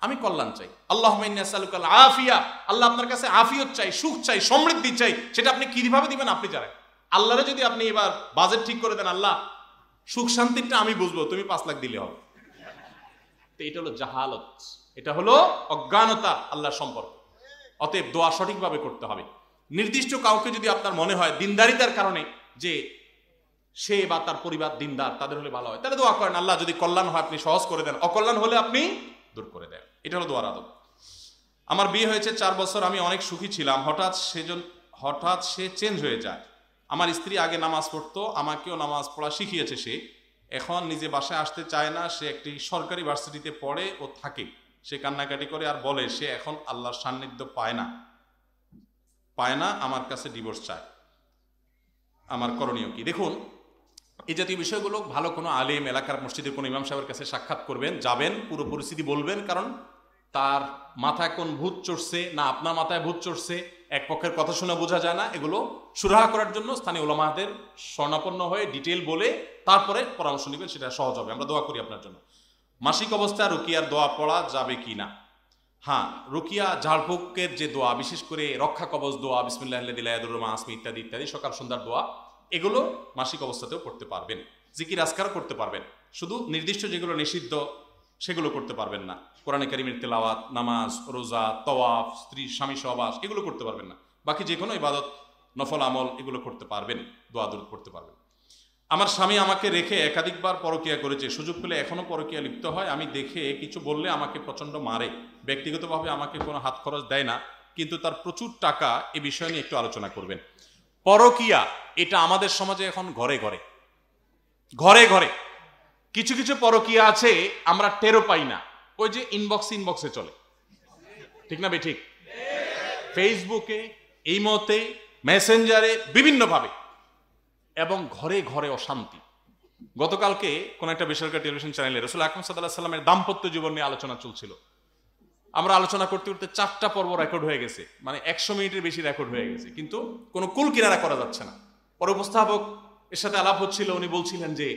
আমি কল্যাণ চাই। আল্লাহুম্মা ইন্নী আসআলুকাল আফিয়া, আল্লাহ আপনার কাছে আফিয়ত চাই, সুখ চাই, সমৃদ্ধি চাই। সেটা আপনি কিভাবে দিবেন আপনি জানেন। আল্লাহরে যদি আপনি এবার বাজেট ঠিক করে দেন, আল্লাহ সুখ শান্তিটা আমি বুঝবো, তুমি 5 লাখ দিলে হবে, তো এটা হলো জাহালত, এটা হলো অজ্ঞানতা আল্লাহর সম্পর্কে। অতএব দোয়া সঠিকভাবে করতে হবে। নির্দিষ্ট কাউকে যদি আপনার মনে হয় দিনদারিতার কারণে যে সে বা তার পরিবার দিনদার, তাদের হলে ভালো হয়, তাহলে দোয়া করেন, আল্লাহ যদি কল্যাণ হয় আপনি সহজ করে দেন, অকল্যাণ হলে আপনি দূর করে দেন। এটা হলো দোয়ার আদব। আমার বিয়ে হয়েছে 4 বছর, আমি অনেক সুখী ছিলাম, হঠাৎ সে চেঞ্জ হয়ে যায়। আমার স্ত্রী আগে নামাজ পড়তো, আমাকেও নামাজ পড়া শিখিয়েছে সে, এখন নিজে বাসায় আসতে চায় না। সে একটি সরকারি ভার্সিটিতে পড়ে ও থাকে। সে কান্নাকাটি করে আর বলে সে এখন আল্লাহর সান্নিধ্য পায় না, আমার কাছে ডিভোর্স চায়। আমার করণীয় কি? দেখুন, এই জাতীয় বিষয়গুলো ভালো কোনো আলেম, এলাকার মসজিদের কোনো ইমাম সাহেবের কাছে সাক্ষাৎ করবেন, যাবেন, পুরো পরিস্থিতি বলবেন, কারণ তার মাথায় কোন ভূত চড়ছে, না আপনার মাথায় ভূত চড়ছে, এক পক্ষের কথা শুনে বোঝা যায় না। এগুলো সুরাহা করার জন্য স্থানীয় উলামাদের শরণাপন্ন হয়ে ডিটেল বলে তারপরে পরামর্শ নেবেন, সেটা সহজ হবে। আমরা দোয়া করি আপনার জন্য। মাসিক অবস্থায় রুকিয়ার দোয়া পড়া যাবে কি না? হ্যাঁ, রুকিয়া ঝাড়ফুঁকের যে দোয়া, বিশেষ করে রক্ষা কবচ দোয়া, বিসমিল্লাহিল্লাযী লা ইয়াদুররু মা ইসমিহি ইত্যাদি ইত্যাদি, সকাল সন্ধ্যার দোয়া, এগুলো মাসিক অবস্থাতেও পড়তে পারবেন। জিকির আজকার করতে পারবেন, শুধু নির্দিষ্ট যেগুলো নিষিদ্ধ সেগুলো করতে পারবেন না। কোরআনে কারিমের তেলাওয়াত, নামাজ, রোজা, তওয়াফ, স্ত্রী স্বামী সহবাস, এগুলো করতে পারবেন না। বাকি যে কোনো ইবাদত, নফল আমল, এগুলো করতে পারবেন, দোয়া দরুদ পড়তে পারবেন। আমার স্বামী আমাকে রেখে একাধিকবার পরকীয়া করেছে, সুযোগ পেলে এখনো পরকীয়া লিপ্ত হয়। আমি দেখে কিছু বললে আমাকে প্রচন্ড মারে, ব্যক্তিগতভাবে আমাকে কোনো হাত খরচ দেয় না, কিন্তু তার প্রচুর টাকা। এ বিষয় নিয়ে একটু আলোচনা করবেন। পরকীয়া এটা আমাদের সমাজে এখন ঘরে ঘরে কিছু কিছু পরকীয়া আছে, আমরা টেরও পাই না। ওই যে ইনবক্সে চলে, ঠিক না বেঠিক? ফেসবুকে, ইমোতে, মেসেঞ্জারে, বিভিন্নভাবে, এবং ঘরে ঘরে অশান্তি। গতকালকে কোন একটা বেসরকারি টেলিভিশন চ্যানেলে রাসূল আকরাম সাল্লাল্লাহু আলাইহি সাল্লামের দাম্পত্য জীবন নিয়ে আলোচনা চলছিল। আমরা আলোচনা করতে করতে 4টা পর্ব রেকর্ড হয়ে গেছে, মানে 100 মিনিটের বেশি রেকর্ড হয়ে গেছে, কিন্তু কোনো কুল কিনারা করা যাচ্ছে না। পরে উপস্থাপক এর সাথে আলাপ হচ্ছিল, উনি বলছিলেন যে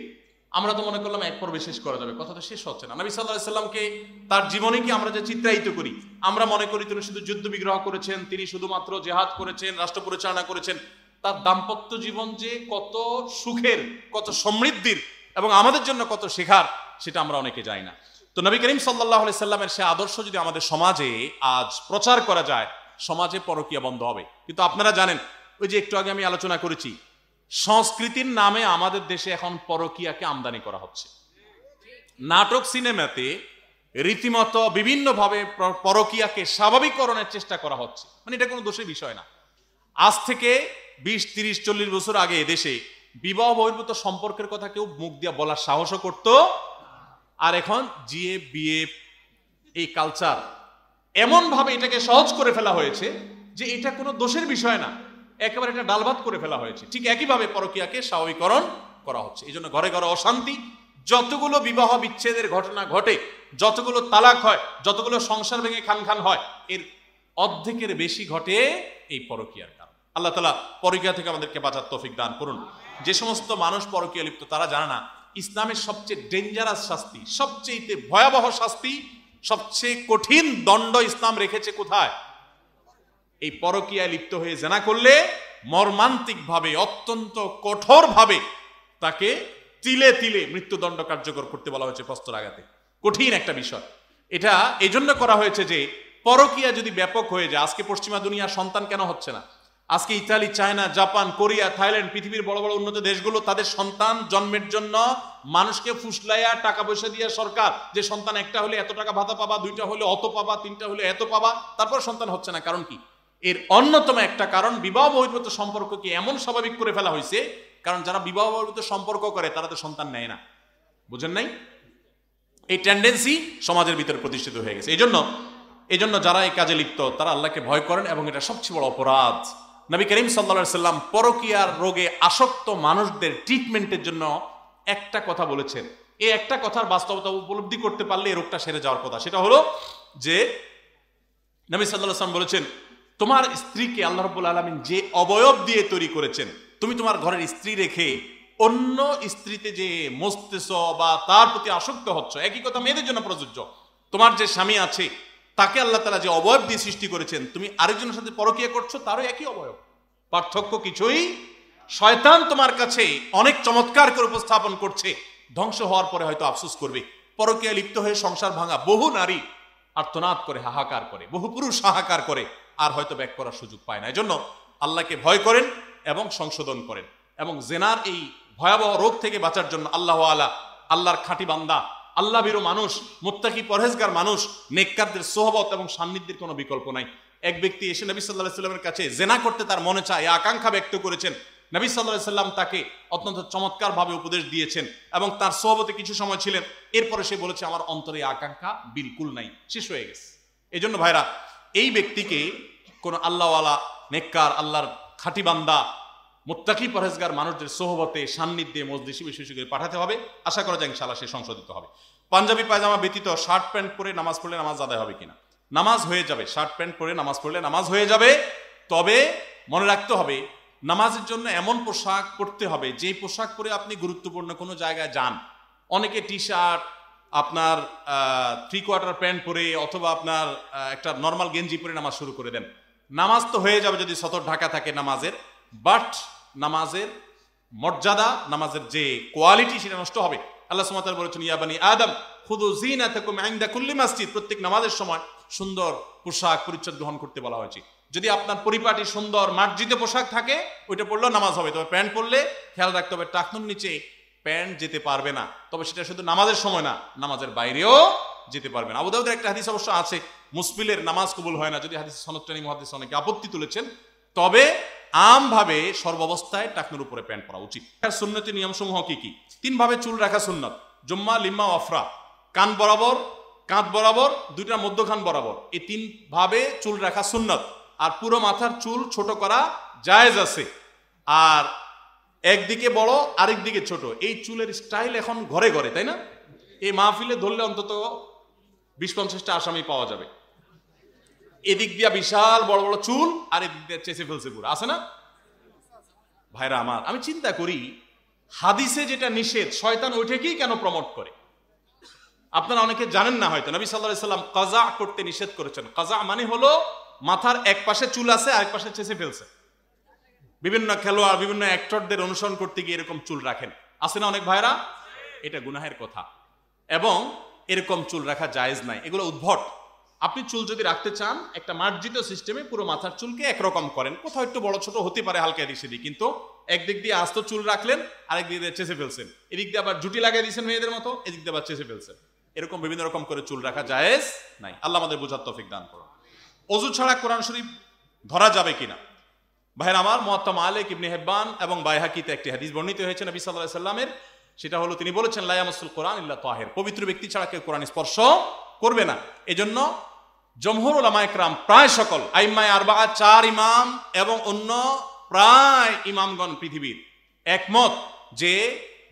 আমরা তো মনে করলাম এক পর্বে শেষ করা যাবে, কথা তো শেষ হচ্ছে না। নবী সাল্লাল্লাহু আলাইহি সাল্লামকে, তার জীবনে কি আমরা যে চিত্রায়িত করি, আমরা মনে করি তিনি শুধু যুদ্ধ বিগ্রহ করেছেন, তিনি শুধুমাত্র জিহাদ করেছেন, রাষ্ট্র পরিচালনা করেছেন। তার দাম্পত্য জীবন যে কত সুখের, কত সমৃদ্ধির, এবং আমাদের জন্য কত শেখার, সেটা আমরা অনেকে জানি না। তো নবী করিম সাল্লাল্লাহু আলাইহি সাল্লামের সে আদর্শ যদি আমাদের সমাজে আজ প্রচার করা যায়, সমাজে পরকীয়া বন্ধ হবে। কিন্তু আপনারা জানেন, ওই যে একটু আগে আমি আলোচনা করেছি, সংস্কৃতির নামে আমাদের দেশে এখন পরকীয়াকে আমদানি করা হচ্ছে। নাটক, সিনেমাতে রীতিমতো বিভিন্নভাবে পরকীয়াকে স্বাভাবিককরণের চেষ্টা করা হচ্ছে, মানে এটা কোনো দোষের বিষয় না। আজ থেকে 20, 30, 40 বছর আগে দেশে বিবাহ বহির্ভূত সম্পর্কের কথা কেউ মুখ দিয়ে বলার সাহসও করত। আর এখন জিএ বিএ এই কালচার এমন ভাবে এটাকে সহজ করে ফেলা হয়েছে যে এটা কোনো দোষের বিষয় না, একেবারে এটা ডালভাত করে ফেলা হয়েছে। ঠিক একইভাবে পরকীয়াকে স্বাভাবিকরণ করা হচ্ছে। এই জন্য ঘরে ঘরে অশান্তি, যতগুলো বিবাহ বিচ্ছেদের ঘটনা ঘটে, যতগুলো তালাক হয়, যতগুলো সংসার ভেঙে খান খান হয়, এর অর্ধেকের বেশি ঘটে এই পরকীয়ার কারণ। আল্লাহ তাআলা পরকীয়া থেকে আমাদেরকে বাঁচার তৌফিক দান করুন। যে সমস্ত মানুষ পরকীয়া লিপ্ত তারা জানে না ইসলামের সবচেয়ে ডেঞ্জারাস শাস্তি, সবচেয়ে ভয়াবহ শাস্তি, সবচেয়ে কঠিন দণ্ড ইসলাম রেখেছে কোথায়? এই পরকীয়ায় লিপ্ত হয়ে জেনা করলে মর্মান্তিক ভাবে, অত্যন্ত কঠোর ভাবে তাকে তিলে তিলে মৃত্যুদণ্ড কার্যকর করতে বলা হয়েছে প্রস্তর আঘাতে। কঠিন একটা বিষয়। এটা এই জন্য করা হয়েছে যে পরকীয়া যদি ব্যাপক হয়ে যায়, আজকে পশ্চিমা দুনিয়ার সন্তান কেন হচ্ছে না? আজকে Italy, China, Japan, Korea, Thailand, পৃথিবীর বড় বড় উন্নত দেশগুলো তাদের সন্তান জন্মের জন্য মানুষকে ফুসলাইয়া টাকা পয়সা দিয়ে সরকার, যে সন্তান একটা হলে এত টাকা ভাতা পাবা, দুইটা হলে অত পাবা, তিনটা হলে এত পাবা, তারপর সন্তান হচ্ছে না। কারণ কি? এর অন্যতম একটা কারণ বিবাহ বহির্ভূত সম্পর্ককে এমন স্বাভাবিক করে ফেলা হয়েছে, কারণ যারা বিবাহ বহির্ভূত সম্পর্ক করে তারা তো সন্তান নেয় না। বুঝেন নাই? এই টেন্ডেন্সি সমাজের ভিতরে প্রতিষ্ঠিত হয়ে গেছে। এই জন্য যারা এই কাজে লিপ্ত তারা আল্লাহকে ভয় করেন এবং এটা সবচেয়ে বড় অপরাধ। নবী করিম সাল্লাল্লাহু আলাইহি সাল্লাম পরকীয়ার রোগে আসক্ত মানুষদের ট্রিটমেন্টের জন্য একটা কথা বলেছেন। এই একটা কথার বাস্তবতা উপলব্ধি করতে পারলে এই রোগটা সেরে যাওয়ার কথা। সেটা হলো যে নবী সাল্লাল্লাহু আলাইহি সাল্লাম বলেছেন, তোমার স্ত্রীকে আল্লাহ রাব্বুল আলামিন যে অবয়ব দিয়ে তৈরি করেছেন, তুমি তোমার ঘরের স্ত্রী রেখে অন্য স্ত্রীতে যে মস্তেছ বা তার প্রতি আসক্ত হচ্ছ, একই কথা মেয়েদের জন্য প্রযোজ্য। তোমার যে স্বামী আছে তাকে আল্লাহ তাআলা যে অবয়ব দিয়ে সৃষ্টি করেছেন, তুমি আরেকজনের সাথে পরকীয়া করছো, তারও একই অবয়ব। পার্থক্য কিছুই। শয়তান তোমার কাছে অনেক চমৎকার করে উপস্থাপন করছে, ধ্বংস হওয়ার পরে হয়তো আফসোস করবে। পরকীয়া লিপ্ত হয়ে সংসার ভাঙা বহু নারী আর্তনাদ করে, হাহাকার করে, বহু পুরুষ হাহাকার করে, আর হয়তো ব্যাক করার সুযোগ পায় না। এজন্য আল্লাহকে ভয় করেন এবং সংশোধন করেন, এবং জেনার এই ভয়াবহ রোগ থেকে বাঁচার জন্য আল্লাহর খাঁটি বান্দা, আল্লাহ ভীরু মানুষ, মুত্তাকি পরহেজগার মানুষ, নেককারদের সোহবত এবং সান্নিধ্যের কোনো বিকল্প নাই। এক ব্যক্তি এসে নবী সাল্লাল্লাহু আলাইহি সাল্লামের কাছে জেনা করতে তার মনে চায়, আকাঙ্ক্ষা ব্যক্ত করেছেন। নবী সাল্লাল্লাহু আলাইহি সাল্লাম তাকে অত্যন্ত চমৎকার ভাবে উপদেশ দিয়েছেন এবং তার সোহবতে কিছু সময় ছিলেন। এরপরে সে বলেছে, আমার অন্তরে আকাঙ্ক্ষা বিলকুল নাই, শেষ হয়ে গেছে। এই জন্য ভাইরা, এই ব্যক্তিকে কোন আল্লাহওয়ালা, নেককার, আল্লাহর খাঁটি বান্দা, মুত্তাকি পরহেজগার মানুষদের সোহবতে, সান্নিধ্যে, মজলিসে বিশেষ করে পাঠাতে হবে। আশা করা যায় ইনশাআল্লাহ সে সংশোধিত হবে। পাঞ্জাবি পায়জামা ব্যতীত শার্ট প্যান্ট পরে নামাজ পড়লে নামাজ আদায় হবে কিনা? নামাজ হয়ে যাবে। শার্ট প্যান্ট পরে নামাজ পড়লে নামাজ হয়ে যাবে। তবে মনে রাখতে হবে, নামাজের জন্য এমন পোশাক পরতে হবে যে পোশাক পরে আপনি গুরুত্বপূর্ণ কোনো জায়গায় যান। অনেকে টি শার্ট, আপনার 3/4 প্যান্ট পরে অথবা আপনার একটা নর্মাল গেঞ্জি পরে নামাজ শুরু করে দেন। নামাজ তো হয়ে যাবে যদি সতর ঢাকা থাকে নামাজের, বাট নামাজের মর্যাদা, নামাজের যে কোয়ালিটি, সেটা নষ্ট হবে। আল্লাহ সুবহানাহু ওয়া তাআলা বলেছেন, ইয়া বানি আদম খুযু যিনাতাকুম ইনদা কুল্লি মাসজিদ। প্রত্যেক নামাজের সময় সুন্দর পোশাক পরিচ্ছদ গ্রহণ করতে বলা হয়েছে। যদি আপনার পরিপাটি সুন্দর মার্জিত পোশাক থাকে, ওইটা পরলেও নামাজ হবে। তবে প্যান্ট পরলে খেয়াল রাখতে হবে, টাকনুর নিচে প্যান্ট যেতে পারবে না। তবে সেটা শুধু নামাজের সময় না, নামাজের বাইরেও যেতে পারবে না। আবু দাউদের একটা হাদিস অবশ্য আছে, মুসবিলের নামাজ কবুল হয় না। যদি হাদিস সনদটানি মুহাদ্দিস অনেকে আপত্তি তুলেছেন, তবে আমভাবে সর্বাবস্থায় টাকনুর উপরে প্যান্ট পরা উচিত। সুন্নতি নিয়মসমূহ কি কি? 3 ভাবে চুল রাখা সুন্নত, জুম্মা, লিম্মা, ওয়াফরা। কান বরাবর, কাঁধ বরাবর, দুইটা মধ্যখান বরাবর, এই 3 ভাবে চুল রাখা সুন্নত। আর পুরো মাথার চুল ছোট করা জায়েজ আছে। আর একদিকে বড়, আরেক দিকে ছোট। এই চুলের স্টাইল এখন ঘরে ঘরে, তাই না? এই মাহফিলে ধরলে অন্তত 20-50টা আসামি পাওয়া যাবে। এদিক দিয়া বিশাল বড় বড় চুল, আর এদিক দিয়ে চেঁচে ফেলছে পুরো, আছে না ভাইরা আমার? আমি চিন্তা করি, হাদিসে যেটা নিষেধ, শয়তান ওইটাকেই কেন প্রমোট করে? আপনারা অনেকে জানেন না হয়তো, নবী সাল্লাল্লাহু আলাইহি সাল্লাম কাজা করতে নিষেধ করেছেন। কাজা মানে হলো মাথার এক পাশে চুল আছে, আরেক পাশে চেঁচে ফেলছে। বিভিন্ন খেলোয়াড়, বিভিন্ন অ্যাক্টরদের অনুসরণ করতে গিয়ে এরকম চুল রাখেন, আছে না অনেক ভাইরা? এটা গুনাহের কথা, এবং এরকম চুল রাখা জায়েজ নাই। এগুলো উদ্ভট। আপনি চুল যদি রাখতে চান, একটা মার্জিত সিস্টেমে পুরো মাথার চুলকে একরকম করেন। কোথাও একটু বড় ছোট হতে পারে, হালকা এদিক সেদিক, কিন্তু একদিক দিয়ে আস্ত চুল রাখলেন, আরেক দিক দিয়ে চেঁচে ফেলছেন। এদিক দিয়ে আবার জুটি লাগিয়ে দিয়েছেন মেয়েদের মতো, এদিক দিয়ে আবার চেঁচে ফেলছেন। এরকম বিভিন্ন রকম করে চুল রাখা জায়েজ নাই। আল্লাহ আমাদের বোঝার তৌফিক দান করুন। ওযু ছাড়া কোরআন শরীফ ধরা যাবে কিনা? ভাইয়ের আমার, মুয়াত্তা মালিক, ইবনে হিব্বান এবং বাইহাকিতে একটি হাদিস বর্ণিত হয়েছে নবী সাল্লাল্লাহু আলাইহি সাল্লামের। সেটা হলো তিনি বলেছেন, লা ইয়ামাসুল কোরআন ইল্লা তাহির, পবিত্র ব্যক্তি ছাড়া কেউ কোরআন স্পর্শ করবে না। এজন্য জমহুর উলামা ইকরাম, প্রায় সকল আইম্মায়ে আরবাআ, 4 ইমাম এবং অন্য প্রায় ইমামগণ পৃথিবীর একমত যে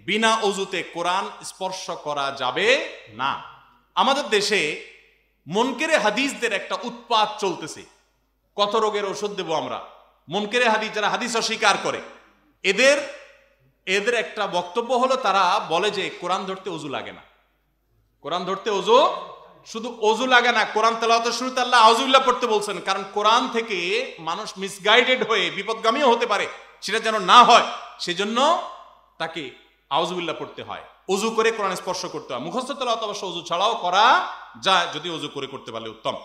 বিনা ওযুতে কোরআন স্পর্শ করা যাবে না। আমাদের দেশে মুনকেরে হাদিসদের একটা উৎপাত চলতেছে। কত রোগের ওষুধ দেব আমরা? মুনকেরে হাদিস, যারা হাদিস অস্বীকার করে, এদের একটা বক্তব্য হলো, তারা বলে যে কোরআন ধরতে ওযু লাগে না। কোরআন ধরতে ওযু, শুধু ওযু লাগে না, কোরআন তেলাওয়াতের শুরুতে আল্লাহ আউযুবিল্লাহ পড়তে বলছেন, কারণ কোরআন থেকে মানুষ মিসগাইডেড হয়ে বিপদগামীও হতে পারে, সেটা যেন না হয় সেজন্য তাকে আউযুবিল্লাহ পড়তে হয়, ওযু করে কোরআন স্পর্শ করতে হয়। মুখস্থ তেলাওয়াত অবশ্য ওযু ছাড়াও করা যায়, যদি ওযু করে করতে পারলে উত্তম।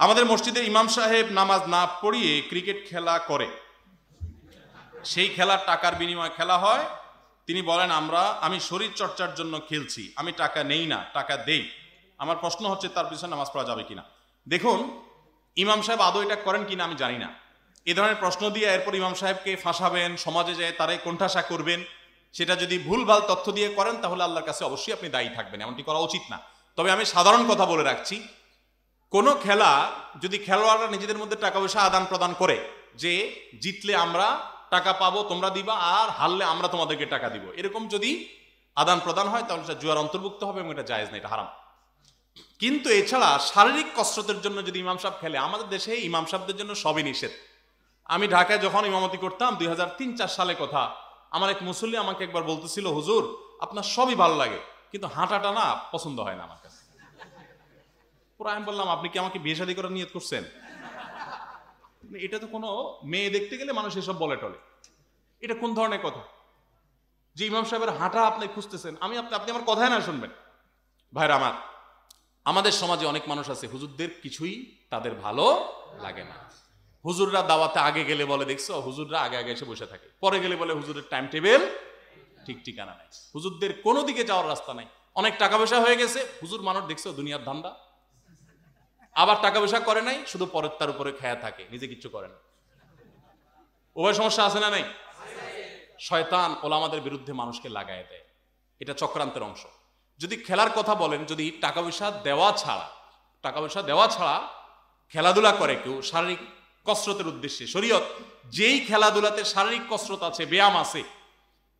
আমাদের মসজিদের ইমাম সাহেব নামাজ না পড়িয়ে ক্রিকেট খেলা করে, সেই খেলার টাকার বিনিময়ে খেলা হয়। তিনি বলেন, আমি শরীর চর্চার জন্য খেলছি, আমি টাকা নেই না, টাকা দেই। আমার প্রশ্ন হচ্ছে তার পিছনে নামাজ পড়া যাবে কিনা। দেখুন, ইমাম সাহেব আদৌ এটা করেন কিনা আমি জানি না। এ ধরনের প্রশ্ন দিয়ে এরপর ইমাম সাহেবকে ফাঁসাবেন, সমাজে যায় তারে কোণঠাসা করবেন, সেটা যদি ভুলভাল তথ্য দিয়ে করেন তাহলে আল্লাহর কাছে অবশ্যই আপনি দায়ী থাকবেন, এমনটি করা উচিত না। তবে আমি সাধারণ কথা বলে রাখছি, কোন খেলা যদি খেলোয়াড়রা নিজেদের মধ্যে টাকা পয়সা আদান প্রদান করে, যে জিতলে আমরা টাকা পাবো, তোমরা দিবা, আর হারলে আমরা তোমাদেরকে টাকা দিব, এরকম যদি আদান প্রদান হয় তাহলে সেটা জুয়ার অন্তর্ভুক্ত হবে এবং এটা জায়েজ না, এটা হারাম। কিন্তু এছাড়া শারীরিক কসরতের জন্য যদি ইমাম সাহেব খেলে, আমাদের দেশে ইমাম সাহেবদের জন্য সবই নিষেধ। আমি ঢাকায় যখন ইমামতি করতাম 2003-4 সালে কথা, আমার এক মুসল্লি আমাকে একবার বলতেছিল, হুজুর আপনার সবই ভালো লাগে কিন্তু হাঁটাটা না পছন্দ হয় না আমার কাছে। পুরো আমি বললাম, আপনি কি আমাকে বিয়ে শাদী করার নিয়ত করছেন? এটা তো কোনো মেয়ে দেখতে গেলে মানুষ এসব বলে টলে, এটা কোন ধরনের কথা যে ইমাম সাহেবের হাঁটা আপনি খুঁজতেছেন? আপনি আমার কথাই না শুনবেন। ভাইরা আমার, আমাদের সমাজে অনেক মানুষ আছে, হুজুরদের কিছুই তাদের ভালো লাগে না। হুজুররা দাওয়াতে আগে গেলে বলে, দেখছো হুজুররা আগে আগে এসে বসে থাকে, পরে গেলে বলে হুজুরের টাইম টেবিল ঠিক ঠিকানা নাই, হুজুরদের কোনো দিকে যাওয়ার রাস্তা নাই, অনেক টাকা পয়সা হয়ে গেছে, হুজুর মানুষ দেখছো দুনিয়ার ধান্দা, আবার টাকা পয়সা করে নাই, শুধু পরের তার উপরে খেয়া থাকে, নিজে কিচ্ছু করে না। উভয় সমস্যা আছে না নাই? শয়তান ওলামাদের বিরুদ্ধে মানুষকে লাগায় দেয়, এটা চক্রান্তের অংশ। যদি খেলার কথা বলেন, যদি টাকা পয়সা দেওয়া ছাড়া খেলাধুলা করে কেউ শারীরিক কসরতের উদ্দেশ্যে, শরীয়ত যেই খেলাধুলাতে শারীরিক কসরত আছে, ব্যায়াম আছে,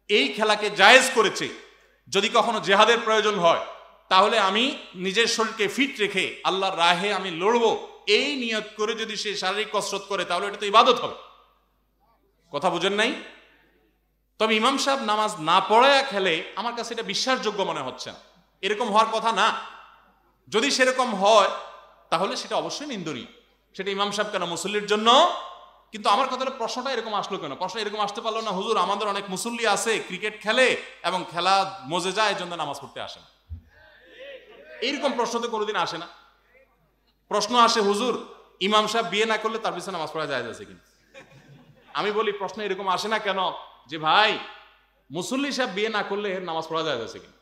এই খেলাকে জায়েজ করেছে। যদি কখনো জেহাদের প্রয়োজন হয়, তাহলে আমি নিজের শরীরকে ফিট রেখে আল্লাহর রাহে আমি লড়বো, এই নিয়ত করে যদি সে শারীরিক কসরত করে, তাহলে এটা তো ইবাদত হবে। কথা বুঝেন নাই? তবে ইমাম সাহেব নামাজ না পড়ায়া খেলে, আমার কাছে এটা বিশ্বাসযোগ্য মনে হচ্ছে না, এরকম হওয়ার কথা না। যদি সেরকম হয় তাহলে সেটা অবশ্যই নিন্দনীয়, সেটা ইমাম সাহেব কেন, মুসল্লির জন্য। কিন্তু আমার কথা হলো, প্রশ্নটা এরকম আসলো কেন? প্রশ্ন এরকম আসতে পারলো না, হুজুর আমাদের অনেক মুসল্লি আছে ক্রিকেট খেলে এবং খেলা মজে যায়, এই জন্য নামাজ পড়তে আসে না। এইরকম প্রশ্ন তো কোনোদিন আসে না। প্রশ্ন আসে, হুজুর ইমাম সাহেব বিয়ে না করলে তার পিছনে নামাজ পড়া যায় আছে কিনা। আমি বলি, প্রশ্ন এরকম আসে না কেন যে ভাই মুসল্লি সাহেব বিয়ে না করলে নামাজ পড়া যায় আছে কিনা।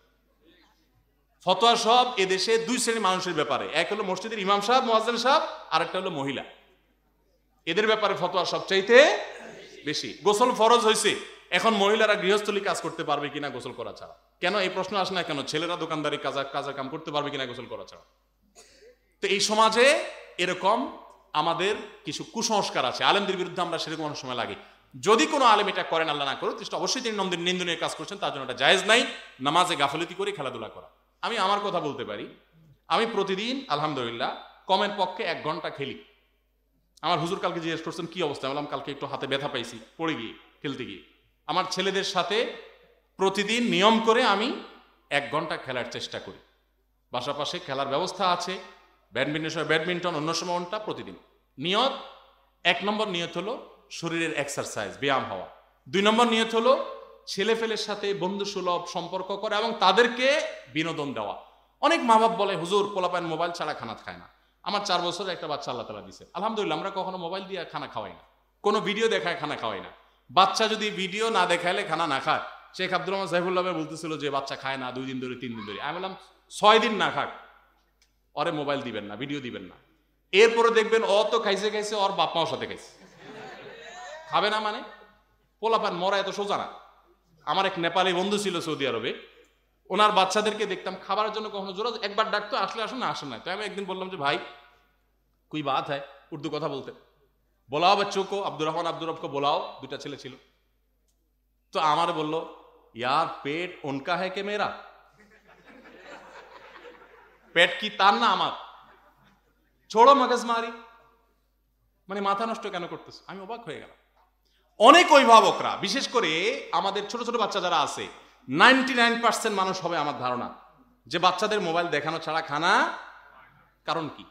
ফতোয়া সব এদেশে দুই শ্রেণীর মানুষের ব্যাপারে, এক হলো মসজিদের ইমাম সাহেব, মুয়াজ্জিন সাহেব, আর একটা হলো মহিলা। এদের ব্যাপারে ফতোয়া সবচাইতে বেশি। গোসল ফরজ হয়েছে, এখন মহিলারা গৃহস্থলী কাজ করতে পারবে কিনা গোসল করা ছাড়া। কেন এই প্রশ্ন আসে না কেন? ছেলেরা দোকানদারি কাজের কাম করতে পারবে কিনা গোসল করা ছাড়া। তো এই সমাজে এরকম আমাদের কিছু কুসংস্কার আছে, আলেমদের বিরুদ্ধে আমরা সেরকম অনেক সময় লাগে। যদি কোনো আলেম এটা করেন, আল্লাহ না করুক, অবশ্যই তিনি নিন্দনীয় কাজ করছেন, তার জন্য এটা জায়েজ নাই নামাজে গাফলতি করে খেলাধুলা করা। আমি আমার কথা বলতে পারি, আমি প্রতিদিন আলহামদুলিল্লাহ কমের পক্ষে 1 ঘন্টা খেলি। আমার হুজুর কালকে জিজ্ঞেস করছেন কি অবস্থা, বললাম কালকে একটু হাতে ব্যথা পাইছি পড়ে গিয়ে খেলতে গিয়ে। আমার ছেলেদের সাথে প্রতিদিন নিয়ম করে আমি 1 ঘন্টা খেলার চেষ্টা করি। বাসার পাশে খেলার ব্যবস্থা আছে, ব্যাডমিন্টন, অন্য সময় প্রতিদিন। নিয়ত, 1 নম্বর নিয়ত হলো শরীরের এক্সারসাইজ, ব্যায়াম হওয়া। 2 নম্বর নিয়ত হলো ছেলেফেলের সাথে বন্ধু সুলভ সম্পর্ক করা এবং তাদেরকে বিনোদন দেওয়া। অনেক মা বাপ বলে, হুজুর পোলাপান মোবাইল ছাড়া খানা খায় না। আমার 4 বছরের একটা বাচ্চা আল্লাহ তাআলা দিয়েছে, আলহামদুলিল্লাহ। আমরা কখনো মোবাইল দিয়ে খানা খাওয়াই না, কোনো ভিডিও দেখায় খানা খাওয়াই না। বাচ্চা যদি ভিডিও না দেখাইলে খানা না খায়, শেখ আব্দুর রহমান সাইফুল্লাহ বলতেছিল যে বাচ্চা খায় না 2 দিন ধরে 3 দিন ধরে। আমি বললাম 6 দিন না খাক, ওরে মোবাইল দিবেন না, ভিডিও দিবেন না। এরপরে দেখবেন ও তো খাইছে ওর বাপ মাও সাথে খাইছে। খাবে না মানে? পোলাপান মরা এত সোজা না। আমার এক নেপালি বন্ধু ছিল সৌদি আরবে, ওনার বাচ্চাদেরকে দেখতাম খাবারের জন্য কখনো জোর একবার ডাকতো, আসলে আসুন না, আসেন না। তো আমি একদিন বললাম যে ভাই কুই বাত হয়, উর্দু কথা বলতে, বোলাও বাচ্চো কো, আব্দুর রহমান আব্দুর রবকে বোলাও, দুটা ছেলে ছিল। তো আমার বলল ইয়ার পেট উনকা হ্যায় কে মেরা? পেট কি তার না আমার? ছোড়ো মগজ মারি, মানে মাথা নষ্ট কেন করতেছ? আমি অবাক হয়ে গেলাম। অনেক অভিভাবকরা, বিশেষ করে আমাদের ছোট ছোট বাচ্চা যারা আছে, 99% মানুষ হবে আমার ধারণা যে বাচ্চাদের মোবাইল দেখানো ছাড়া খানা। কারণ কি?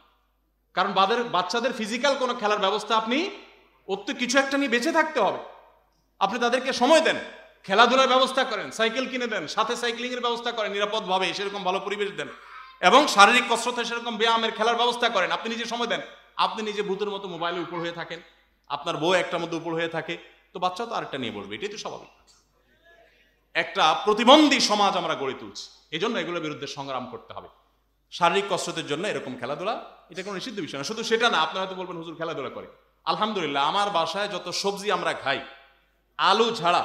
কারণ বাচ্চাদের ফিজিক্যাল কোনো খেলার ব্যবস্থা আপনি, ওর তো কিছু একটা নিয়ে বেঁচে থাকতে হবে। আপনি তাদেরকে সময় দেন, খেলাধুলার ব্যবস্থা করেন, সাইকেল কিনে দেন, সাথে সাইক্লিং এর ব্যবস্থা করেন নিরাপদভাবে, সেরকম ভালো পরিবেশ দেন, এবং শারীরিক কসরতে সেরকম ব্যায়ামের খেলার ব্যবস্থা করেন। আপনি নিজে সময় দেন। আপনি নিজে ভূতের মতো মোবাইলে উপর হয়ে থাকেন, আপনার বউ একটার মধ্যে উপর হয়ে থাকে, তো বাচ্চা তো আরেকটা নিয়ে বলবে, এটাই তো স্বাভাবিক। একটা প্রতিবন্ধী সমাজ আমরা গড়ে তুলছি, এই জন্য এগুলোর বিরুদ্ধে সংগ্রাম করতে হবে। শারীরিক কসরতের জন্য এরকম খেলাধুলা, এটা কোনো নিষিদ্ধ বিষয় না। শুধু সেটা না, আপনারা হয়তো বলবেন হুজুর খেলাধুলা করে। আলহামদুলিল্লাহ, আমার বাসায় যত সবজি আমরা খাই, আলু ছাড়া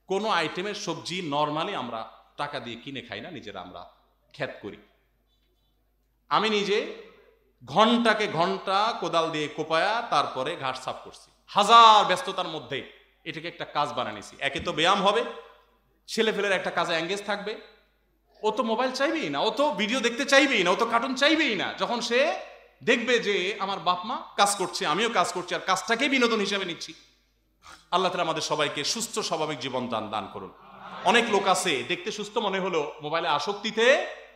কোনো আইটেমের সবজি নর্মালি আমরা টাকা দিয়ে কিনে খাই না, নিজেরা আমরা ক্ষেত করি। আমি নিজে ঘন্টাকে ঘন্টা কোদাল দিয়ে কোপায়া তারপরে ঘাস সাফ করছি। হাজার ব্যস্ততার মধ্যে এটাকে একটা কাজ বানানিছি। একে তো ব্যায়াম হবে, ছেলে ফেলের একটা কাজে এঙ্গেজ থাকবে। ও তো মোবাইল চাইবেই না, ও তো ভিডিও দেখতে চাইবেই না, ও তো কার্টুন চাইবেই না। যখন সে দেখবে যে আমার বাপ মা কাজ করছে, আমিও কাজ করছি, আর কাজটাকে বিনোদন হিসেবে নিচ্ছি। আল্লাহ তাআলা আমাদের সবাইকে সুস্থ স্বাভাবিক জীবন দান করুন। অনেক লোক আছে দেখতে সুস্থ মনে হলো, মোবাইলে আসক্তিতে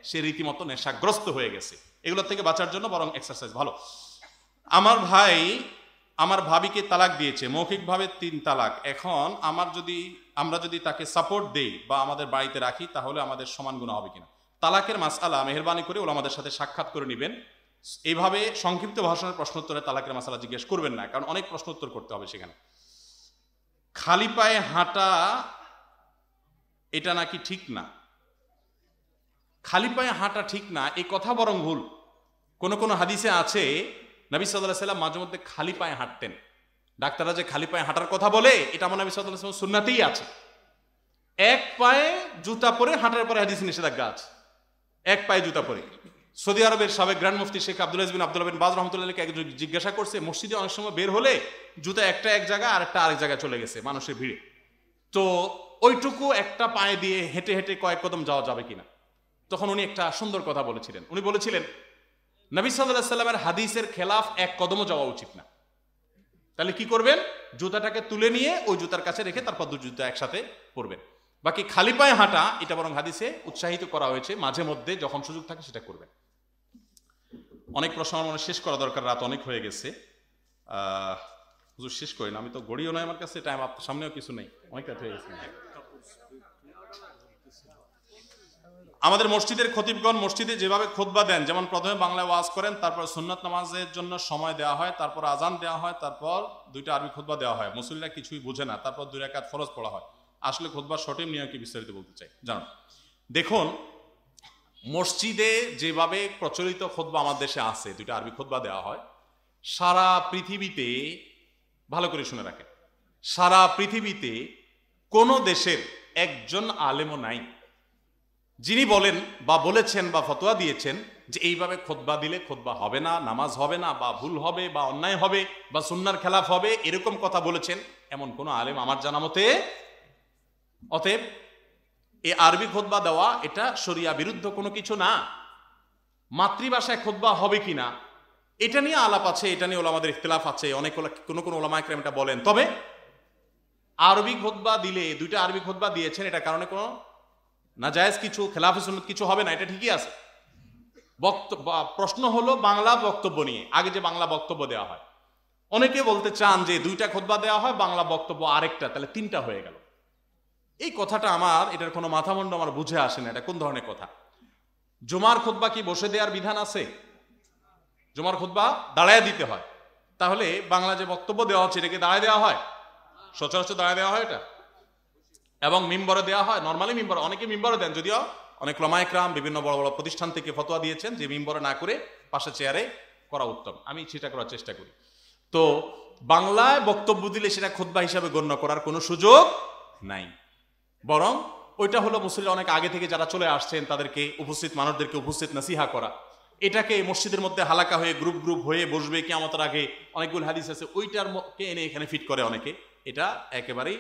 সে রীতিমতো নেশাগ্রস্ত হয়ে গেছে। এগুলোর থেকে বাঁচার জন্য বরং এক্সারসাইজ ভালো। আমার ভাই আমার ভাবিকে তালাক দিয়েছে, মৌখিকভাবে 3 তালাক। এখন আমরা যদি তাকে সাপোর্ট দেই বা আমাদের বাড়িতে রাখি, তাহলে আমাদের সমান গুনাহ হবে কিনা? তালাকের মাসআলা মেহেরবানি করে ওলামাদের সাথে সাক্ষাৎ করে নেবেন। এইভাবে সংক্ষিপ্ত ভাষণের প্রশ্নোত্তরে তালাকের মাসআলা জিজ্ঞেস করবেন না, কারণ অনেক প্রশ্নোত্তর করতে হবে সেখানে। খালি পায়ে হাঁটা এটা নাকি ঠিক না? খালি পায়ে হাঁটা ঠিক না এই কথা বরং ভুল। কোন কোন হাদিসে আছে নবী সাল্লাল্লাহু আলাইহি ওয়াসাল্লাম মাঝে মধ্যে খালি পায়ে হাঁটতেন। ডাক্তাররা যে খালি পায়ে হাঁটার কথা বলে, এটা আমার নবী সাল্লাল্লাহু আলাইহি ওয়াসাল্লাম সুন্নাতেই আছে। এক পায়ে জুতা পরে হাঁটার পরে হাদিসে নিষেধাজ্ঞা আছে, এক পায়ে জুতা পরে। সৌদি আরবের সাবেক গ্র্যান্ড মুফতি শেখ আব্দুল আজিজ বিন আব্দুল্লাহ বিন বাজ রাহমাতুল্লাহ আলাইহি জিজ্ঞাসা করছে, মসজিদে অনেক সময় বের হলে জুতা একটা এক জায়গায় আর একটা আরেক জায়গায় চলে গেছে মানুষের ভিড়ে, তো ওইটুকু একটা পায়ে দিয়ে হেঁটে হেঁটে কয়েক কদম যাওয়া যাবে কিনা? তখন উনি একটা সুন্দর কথা বলেছিলেন। উনি বলেছিলেন নবী সাল্লাল্লাহু আলাইহি ওয়াসাল্লামের হাদিসের খেলাফ এক কদমও যাওয়া উচিত না। তাহলে কি করবেন? জুতাটাকে তুলে নিয়ে ওই জুতার কাছে রেখে তারপর দুই জুতা একসাথে পরবেন। বাকি খালি পায়ে হাঁটা এটা বরং হাদিসে উৎসাহিত করা হয়েছে, মাঝে মধ্যে যখন সুযোগ থাকে সেটা করবেন। অনেক প্রশ্ন আমার মনে শেষ করা দরকার, রাত অনেক হয়ে গেছে। হুজুর শেষ করেন, আমি তো গড়িও নয় আমার কাছে, টাইম আপনার সামনেও কিছু নেই, অনেক রাত হয়ে গেছে। আমাদের মসজিদের খতিবগণ মসজিদে যেভাবে খুতবা দেন, যেমন প্রথমে বাংলায় ওয়াজ করেন, তারপর সুন্নাত নামাজের জন্য সময় দেওয়া হয়, তারপর আজান দেওয়া হয়, তারপর 2টা আরবি খুতবা দেওয়া হয়, মুসল্লিরা কিছুই বোঝে না, তারপর 2 রাকাত ফরজ পড়া হয়। আসলে খুতবার সঠিক নিয়ম কি বিস্তারিত বলতে চাই জানো। দেখুন, মসজিদে যেভাবে প্রচলিত খুতবা আমাদের দেশে আছে, 2টা আরবি খুতবা দেওয়া হয়, সারা পৃথিবীতে, ভালো করে শুনে রাখেন, সারা পৃথিবীতে কোন দেশের একজন আলেমও নাই যিনি বলেন বা বলেছেন বা ফতোয়া দিয়েছেন যে এইভাবে খুতবা দিলে খুতবা হবে না, নামাজ হবে না, বা ভুল হবে, বা অন্যায় হবে, বা সুন্নাহর খেলাফ হবে, এরকম কথা বলেছেন এমন কোন আলেম আমার জানা মতে। অতএব এই আরবি খুতবা দেওয়া এটা শরিয়া বিরুদ্ধ কোনো কিছু না। মাতৃভাষায় খুতবা হবে কিনা এটা নিয়ে আলাপ আছে, এটা নিয়ে ওলামাদের ইখতিলাফ আছে, অনেক কোন ওলামায়ে কেরাম এটা বলেন। তবে আরবি খুতবা দিলে, 2টা আরবি খুতবা দিয়েছেন, এটা কারণে কোনো নাজায়েজ কিছু, খেলাফে সুন্নাত কিছু হবে না, এটা ঠিকই আছে। প্রশ্ন হলো বাংলা বক্তব্য নিয়ে। আগে যে বাংলা বক্তব্য দেওয়া হয়, অনেকে বলতে চান যে 2টা খুতবা দেওয়া হয়, বাংলা বক্তব্য আরেকটা, তাহলে 3টা হয়ে গেল। এই কথাটা আমার, এটার কোনো মাথামুন্ড আমার বুঝে আসে না, এটা কোন ধরনের কথা। জুমার খুতবা কি বসে দেওয়ার বিধান আছে? জুমার খুতবা দাঁড়ায় দিতে হয়। তাহলে বাংলা যে বক্তব্য দেওয়া হচ্ছে এটাকে দাঁড়ায় দেওয়া হয়? সচরাচর দাঁড়ায় দেওয়া হয় এটা, এবং মিম্বরে দেওয়া হয়। নর্মালি মিম্বরে, অনেকে মিম্বরে দেন, যদিও অনেক ওলামায়ে কেরাম বিভিন্ন বড় বড় প্রতিষ্ঠান থেকে ফতোয়া দিয়েছেন যে মিম্বরে না করে পাশে চেয়ারে করা উত্তম। আমি সেটা করার চেষ্টা করি। তো বাংলায় বক্তব্য দিলে সেটা খুতবা হিসাবে গণ্য করার কোনো সুযোগ নাই, বরং ওইটা হলো মুসল্লি অনেক আগে থেকে যারা চলে আসছেন তাদেরকে উপস্থিত মানুষদেরকে উপস্থিত নাসিহা করা। এটাকে মসজিদের মধ্যে হালাকা হয়ে গ্রুপ গ্রুপ হয়ে বসবে কিয়ামতের আগে, অনেকগুলো হাদিস আছে ওইটারকে এনে এখানে ফিট করে অনেকে। এটা একেবারেই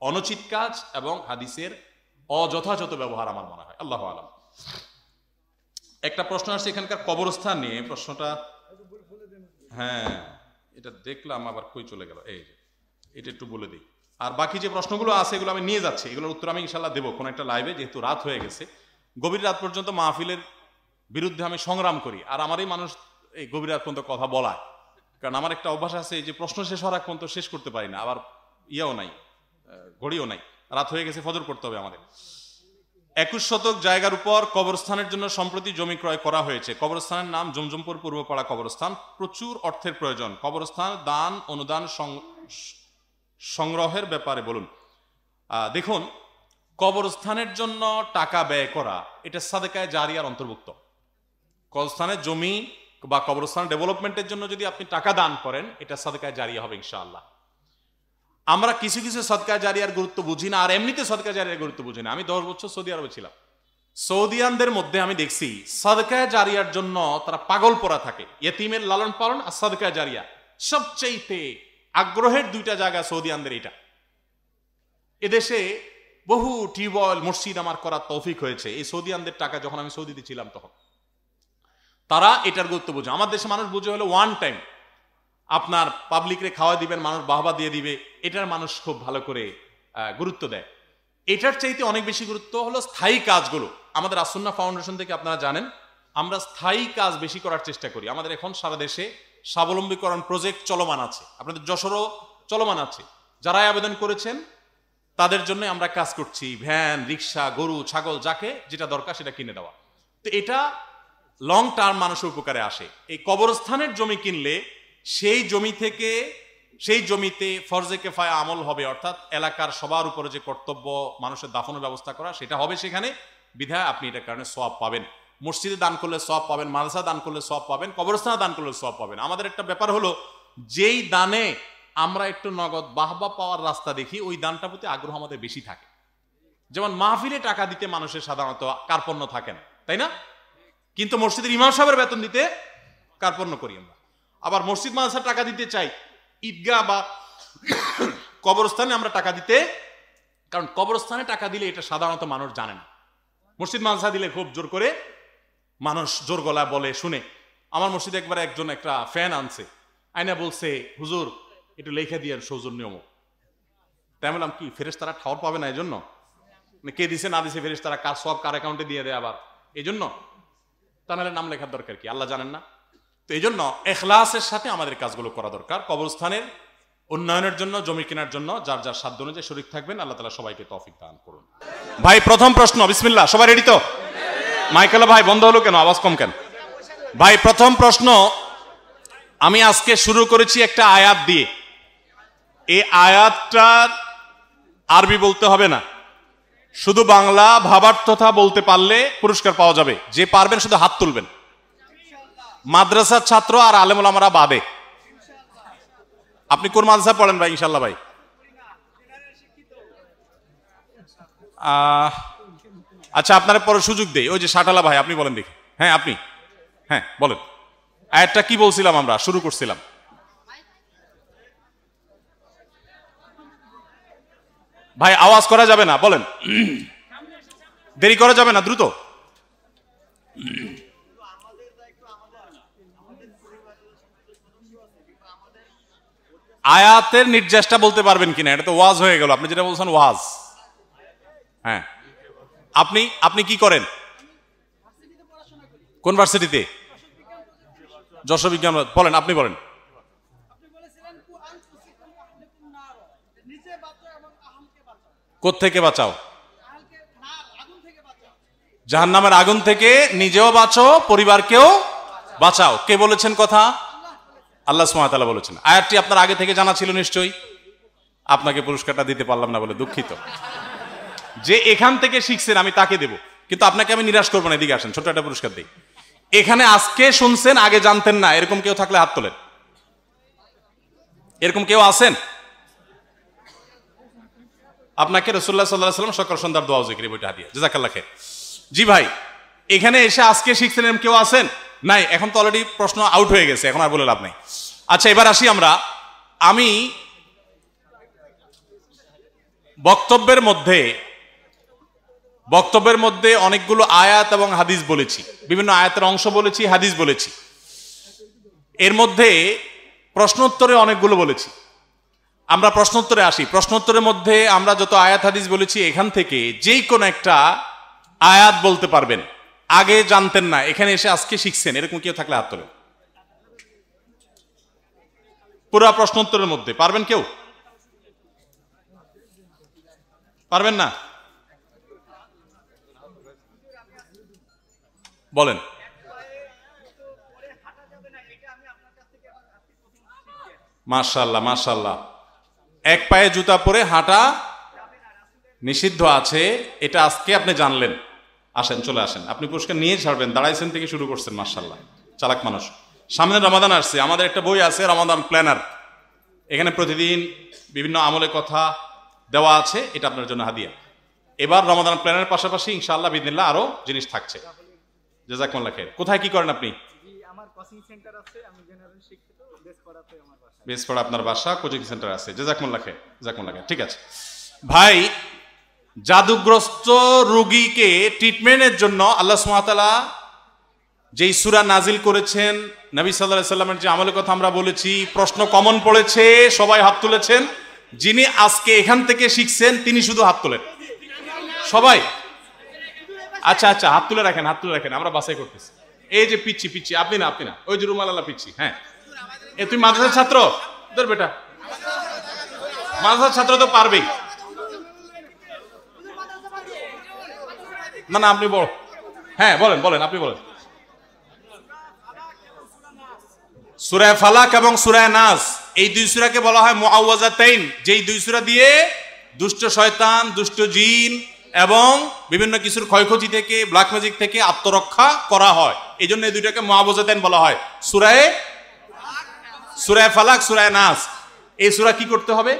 অনুচিত কাজ এবং হাদিসের অযথাযথ ব্যবহার আমার মনে হয়। আল্লাহু আলাম। একটা প্রশ্ন আসছে এখানকার কবরস্থান নিয়ে, প্রশ্নটা হ্যাঁ এটা দেখলাম আবার কই চলে গেল, এই যে এটা একটু বলে দিই। আর বাকি যে প্রশ্নগুলো আছে এগুলো আমি নিয়ে যাচ্ছি, এগুলোর উত্তর আমি ইনশাল্লাহ দেবো কোনো একটা লাইভে, যেহেতু রাত হয়ে গেছে। গভীর রাত পর্যন্ত মাহফিলের বিরুদ্ধে আমি সংগ্রাম করি, আর আমারই মানুষ এই গভীর রাত পর্যন্ত কথা বলায়, কারণ আমার একটা অভ্যাস আছে যে প্রশ্ন শেষ হওয়ার আগ পর্যন্ত শেষ করতে পারি না, আবার ইয়েও নাই, ঘড়িও নাই, রাত হয়ে গেছে, ফজর করতে হবে আমাদের। 21 শতক জায়গার উপর কবরস্থানের জন্য সম্প্রতি জমি ক্রয় করা হয়েছে। কবরস্থানের নাম জমজমপুর পূর্বপাড়া কবরস্থান। প্রচুর অর্থের প্রয়োজন। কবরস্থান দান অনুদান সংগ্রহের ব্যাপারে বলুন। দেখুন, কবরস্থানের জন্য টাকা ব্যয় করা এটা সাদেকায়ে জারিয়ার অন্তর্ভুক্ত। কবরস্থানের জমি বা কবরস্থান ডেভেলপমেন্টের জন্য যদি আপনি টাকা দান করেন এটা সাদেকায়ে জারিয়া হবে ইনশাআল্লাহ। আমরা কিছু কিছু সদকায়ে জারিয়ার গুরুত্ব বুঝি না, আর এমনিতে সদকায়ে জারিয়ার গুরুত্ব বুঝি না। আমি 10 বছর সৌদি আরবে ছিলাম, সৌদিয়ানদের মধ্যে আমি দেখছি সদকায়ে জারিয়ার জন্য তারা পাগল পড়া থাকে। ইয়েতিমের লালন পালন আর সদকায়ে জারিয়া সবচেয়ে আগ্রহের দুইটা জায়গা সৌদিয়ানদের। এটা এদেশে বহু টিউবওয়েল মসজিদ আমার করার তৌফিক হয়েছে এই সৌদিয়ানদের টাকা, যখন আমি সৌদিতে ছিলাম তখন তারা এটার গুরুত্ব বুঝে। আমার দেশে মানুষ বুঝে হলো ওয়ান টাইম, আপনার পাবলিকরে খাওয়া দিবেন, মানুষ বাহবা দিয়ে দিবে, এটার মানুষ খুব ভালো করে গুরুত্ব দেয়। এটার চাইতে অনেক বেশি গুরুত্ব হলো স্থায়ী কাজগুলো। আমাদের আসুন্নাহ ফাউন্ডেশন থেকে আপনারা জানেন আমরা স্থায়ী কাজ বেশি করার চেষ্টা করি। আমাদের এখন সারা দেশে স্বাবলম্বীকরণ প্রজেক্ট চলমান আছে, আপনাদের যশোরও চলমান আছে। যারাই আবেদন করেছেন তাদের জন্য আমরা কাজ করছি, ভ্যান, রিক্সা, গরু, ছাগল, যাকে যেটা দরকার সেটা কিনে দেওয়া। তো এটা লং টার্ম মানুষের উপকারে আসে। এই কবরস্থানের জমি কিনলে সেই জমিতে ফরজে কিফায়া আমল হবে, অর্থাৎ এলাকার সবার উপরে যে কর্তব্য মানুষের দাফনের ব্যবস্থা করা সেটা হবে সেখানে, বিধায় আপনি এটার কারণে সওয়াব পাবেন। মসজিদে দান করলে সওয়াব পাবেন, মাদ্রাসা দান করলে সওয়াব পাবেন, কবরস্থানে দান করলে সওয়াব পাবেন। আমাদের একটা ব্যাপার হলো যেই দানে আমরা একটু নগদ বাহবা পাওয়ার রাস্তা দেখি ওই দানটা প্রতি আগ্রহ আমাদের বেশি থাকে। যেমন মাহফিলে টাকা দিতে মানুষের সাধারণত কার্পণ্য থাকে না, তাই না? কিন্তু মসজিদের ইমাম সাহেবের বেতন দিতে কার্পণ্য করি আমরা। আবার মসজিদ মাদ্রাসার টাকা দিতে চাই, ঈদগাহ বা কবরস্থানে আমরা টাকা দিতে, কারণ কবরস্থানে টাকা দিলে এটা সাধারণত মানুষ জানে না। মসজিদ মাদ্রাসা দিলে খুব জোর করে মানুষ জোর গলা বলে শুনে। আমার মসজিদে একবার একজন একটা ফ্যান আনছে, আইনা বলছে হুজুর একটু লেখা দিয়ে সৌজন্যম। তাই বললাম কি ফেরেশতারা ঠাওর পাবে না এই জন্য? কে দিছে না দিছে ফেরেশতারা কার সব কার অ্যাকাউন্টে দিয়ে দেয় আবার এই জন্য? তা নাহলে নাম লেখার দরকার কি? আল্লাহ জানেন না? তো এই জন্য ইখলাসের সাথে আমাদের কাজগুলো করা দরকার। কবরস্থানের উন্নয়নের জন্য, জমি কেনার জন্য যার যার সাধ্য অনুযায়ী শরীক থাকবেন। আল্লাহ তাআলা সবাইকে তৌফিক দান করুন। ভাই প্রথম প্রশ্ন, বিসমিল্লাহ। সবাই রেডি তো? মাইকেল ভাই বন্ধ হলো কেন? আওয়াজ কম কেন? ভাই প্রথম প্রশ্ন, আমি আজকে শুরু করেছি একটা আয়াত দিয়ে। এই আয়াতটার আরবি বলতে হবে না, শুধু বাংলা ভাবার্থতা বলতে পারলে পুরস্কার পাওয়া যাবে। যে পারবেন শুধু হাত তুলবেন, মাদ্রাসার ছাত্র আর আলেম ওলামারা বাদে। আপনি কোন মাদ্রাসা পড়েন ভাই? ইনশাল্লাহ ভাই আচ্ছা, আপনারা পরে সুযোগ দেই। ওই যে শাটালা ভাই, আপনি বলেন দেখি। হ্যাঁ আপনি, হ্যাঁ বলেন। আয়াতটা কি বলছিলাম? আমরা শুরু করছিলাম ভাই, আওয়াজ করা যাবে না, বলেন। দেরি করা যাবে না, দ্রুত। আয়াতের নির্যাসটা বলতে পারবেন কিনা? এটা তো ওয়াজ হয়ে গেল, আপনি যেটা বলছেন ওয়াজ। হ্যাঁ, আপনি কি করেন? কোন ভার্সিটিতে? যশোর বিজ্ঞান। বলেন, আপনি বলেন। কোত্থেকে বাঁচাও? জাহান্নামের আগুন থেকে নিজেও বাঁচো, পরিবারকেও বাঁচাও। কে বলেছেন কথা? আল্লাহ সুবহানাহু ওয়া তাআলা বলেছেন। আয়াতটি আপনার আগে থেকে জানা ছিল নিশ্চয়ই। আপনাকে পুরস্কারটা দিতে পারলাম না বলে দুঃখিত। যে এখান থেকে শিখছেন আমি তাকে দেব, কিন্তু আপনাকে আমি নিরাশ করবো না। এদিকে আসেন, ছোট একটা পুরস্কার দিই। এখানে আজকে শুনছেন, আগে জানতেন না, এরকম কেউ থাকলে হাত তোলেন। এরকম কেউ আছেন? আপনাকে রাসূলুল্লাহ সাল্লাল্লাহু আলাইহি ওয়াসাল্লাম সকাল সন্ধ্যার দোয়া জিকির বইটা হাদিয়া, জাযাকাল্লাহ খাইর। জি ভাই, এখানে এসে আজকে শিখছেন এরকম কেউ আছেন? নাই, এখন তো অলরেডি প্রশ্ন আউট হয়ে গেছে, এখন আর বলে লাভ নাই। আচ্ছা, এবার আসি আমরা। আমি বক্তব্যের মধ্যে অনেকগুলো আয়াত এবং হাদিস বলেছি, বিভিন্ন আয়াতের অংশ বলেছি, হাদিস বলেছি। এর মধ্যে প্রশ্নোত্তরে অনেকগুলো বলেছি। আমরা প্রশ্নোত্তরে আসি। প্রশ্নোত্তরের মধ্যে আমরা যত আয়াত হাদিস বলেছি, এখান থেকে যেই কোনো একটা আয়াত বলতে পারবেন, আগে জানতেন না, এখানে এসে আজকে শিখছেন, এরকম কেউ থাকলে হাত তোলেন। পুরো প্রশ্নোত্তরের মধ্যে পারবেন কেউ? পারবেন না? বলেন। মাশাআল্লাহ, মাশাআল্লাহ। এক পায়ে জুতা পরে হাঁটা নিষিদ্ধ আছে, এটা আজকে আপনি জানলেন। আসেন, চলে আসেন, আপনি পুরস্কার নিয়ে ছাড়বেন। দাঁড়াইছেন থেকে শুরু করছেন, মাশাআল্লাহ, চালাক মানুষ। সামনে রমাদান আসছে, আমাদের একটা বই আছে রমাদান প্ল্যানার, এখানে প্রতিদিন বিভিন্ন আমলে কথা দেওয়া আছে, এটা আপনার জন্য হাদিয়া। এবার রমাদান প্ল্যানের পাশাপাশি ইনশাআল্লাহ বিদিনিল্লাহ আরো জিনিস থাকছে। জাযাকুমুল্লাহ খাইর। কোথায় কি করেন আপনি? আমার কোচিং সেন্টার আছে, আমি জেনারেল শিক্ষিত, বেসপাড়াতে আমার বাসা। বেসপাড়া আপনার বাসা, কোচিং সেন্টার আছে। জাযাকুমুল্লাহ খাইর, জাযাকুমুল্লাহ খাইর। ঠিক আছে ভাই, জাদুগ্রস্ত রোগীকে ট্রিটমেন্টের জন্য আল্লাহ সুবহানাহু ওয়া তাআলা যেই সূরা নাজিল করেছেন, নবী সাল্লাল্লাহু আলাইহি সাল্লামের যে আমলের কথা আমরা বলেছি, প্রশ্ন কমন পড়েছে, সবাই হাত তুলেছেন। যিনি আজকে এখান থেকে শিখছেন তিনি শুধু হাত তোলেন। সবাই? আচ্ছা আচ্ছা, হাত তুলে রাখেন, হাত তুলে রাখেন, আমরা বাছাই করতেছি। এই যে পিচ্ছি, পিচ্ছি আপনি না, আপনি না, ওই যে রুমালালা পিচ্ছি। হ্যাঁ, এ তুমি মাদ্রাসার ছাত্র? তোর বেটা মাদ্রাসার ছাত্র তো পারবেই। না না, আপনি বল। হ্যাঁ বলেন, বলেন, আপনি বলেন। সূরা ফালাক এবং সূরা নাস, এই দুই সূরাকে বলা হয় মুআওয়াযাতাইন, যেই দুই সূরা দিয়ে দুষ্ট শয়তান, দুষ্ট জিন এবং বিভিন্ন কিছুর ক্ষয়ক্ষতি থেকে, ব্ল্যাক ম্যাজিক থেকে আত্মরক্ষা করা হয়। এই জন্য এই দুইটাকে মুআওয়াযাতাইন বলা হয়। সূরা ফালাক, সূরা নাস। এই সূরা কি করতে হবে?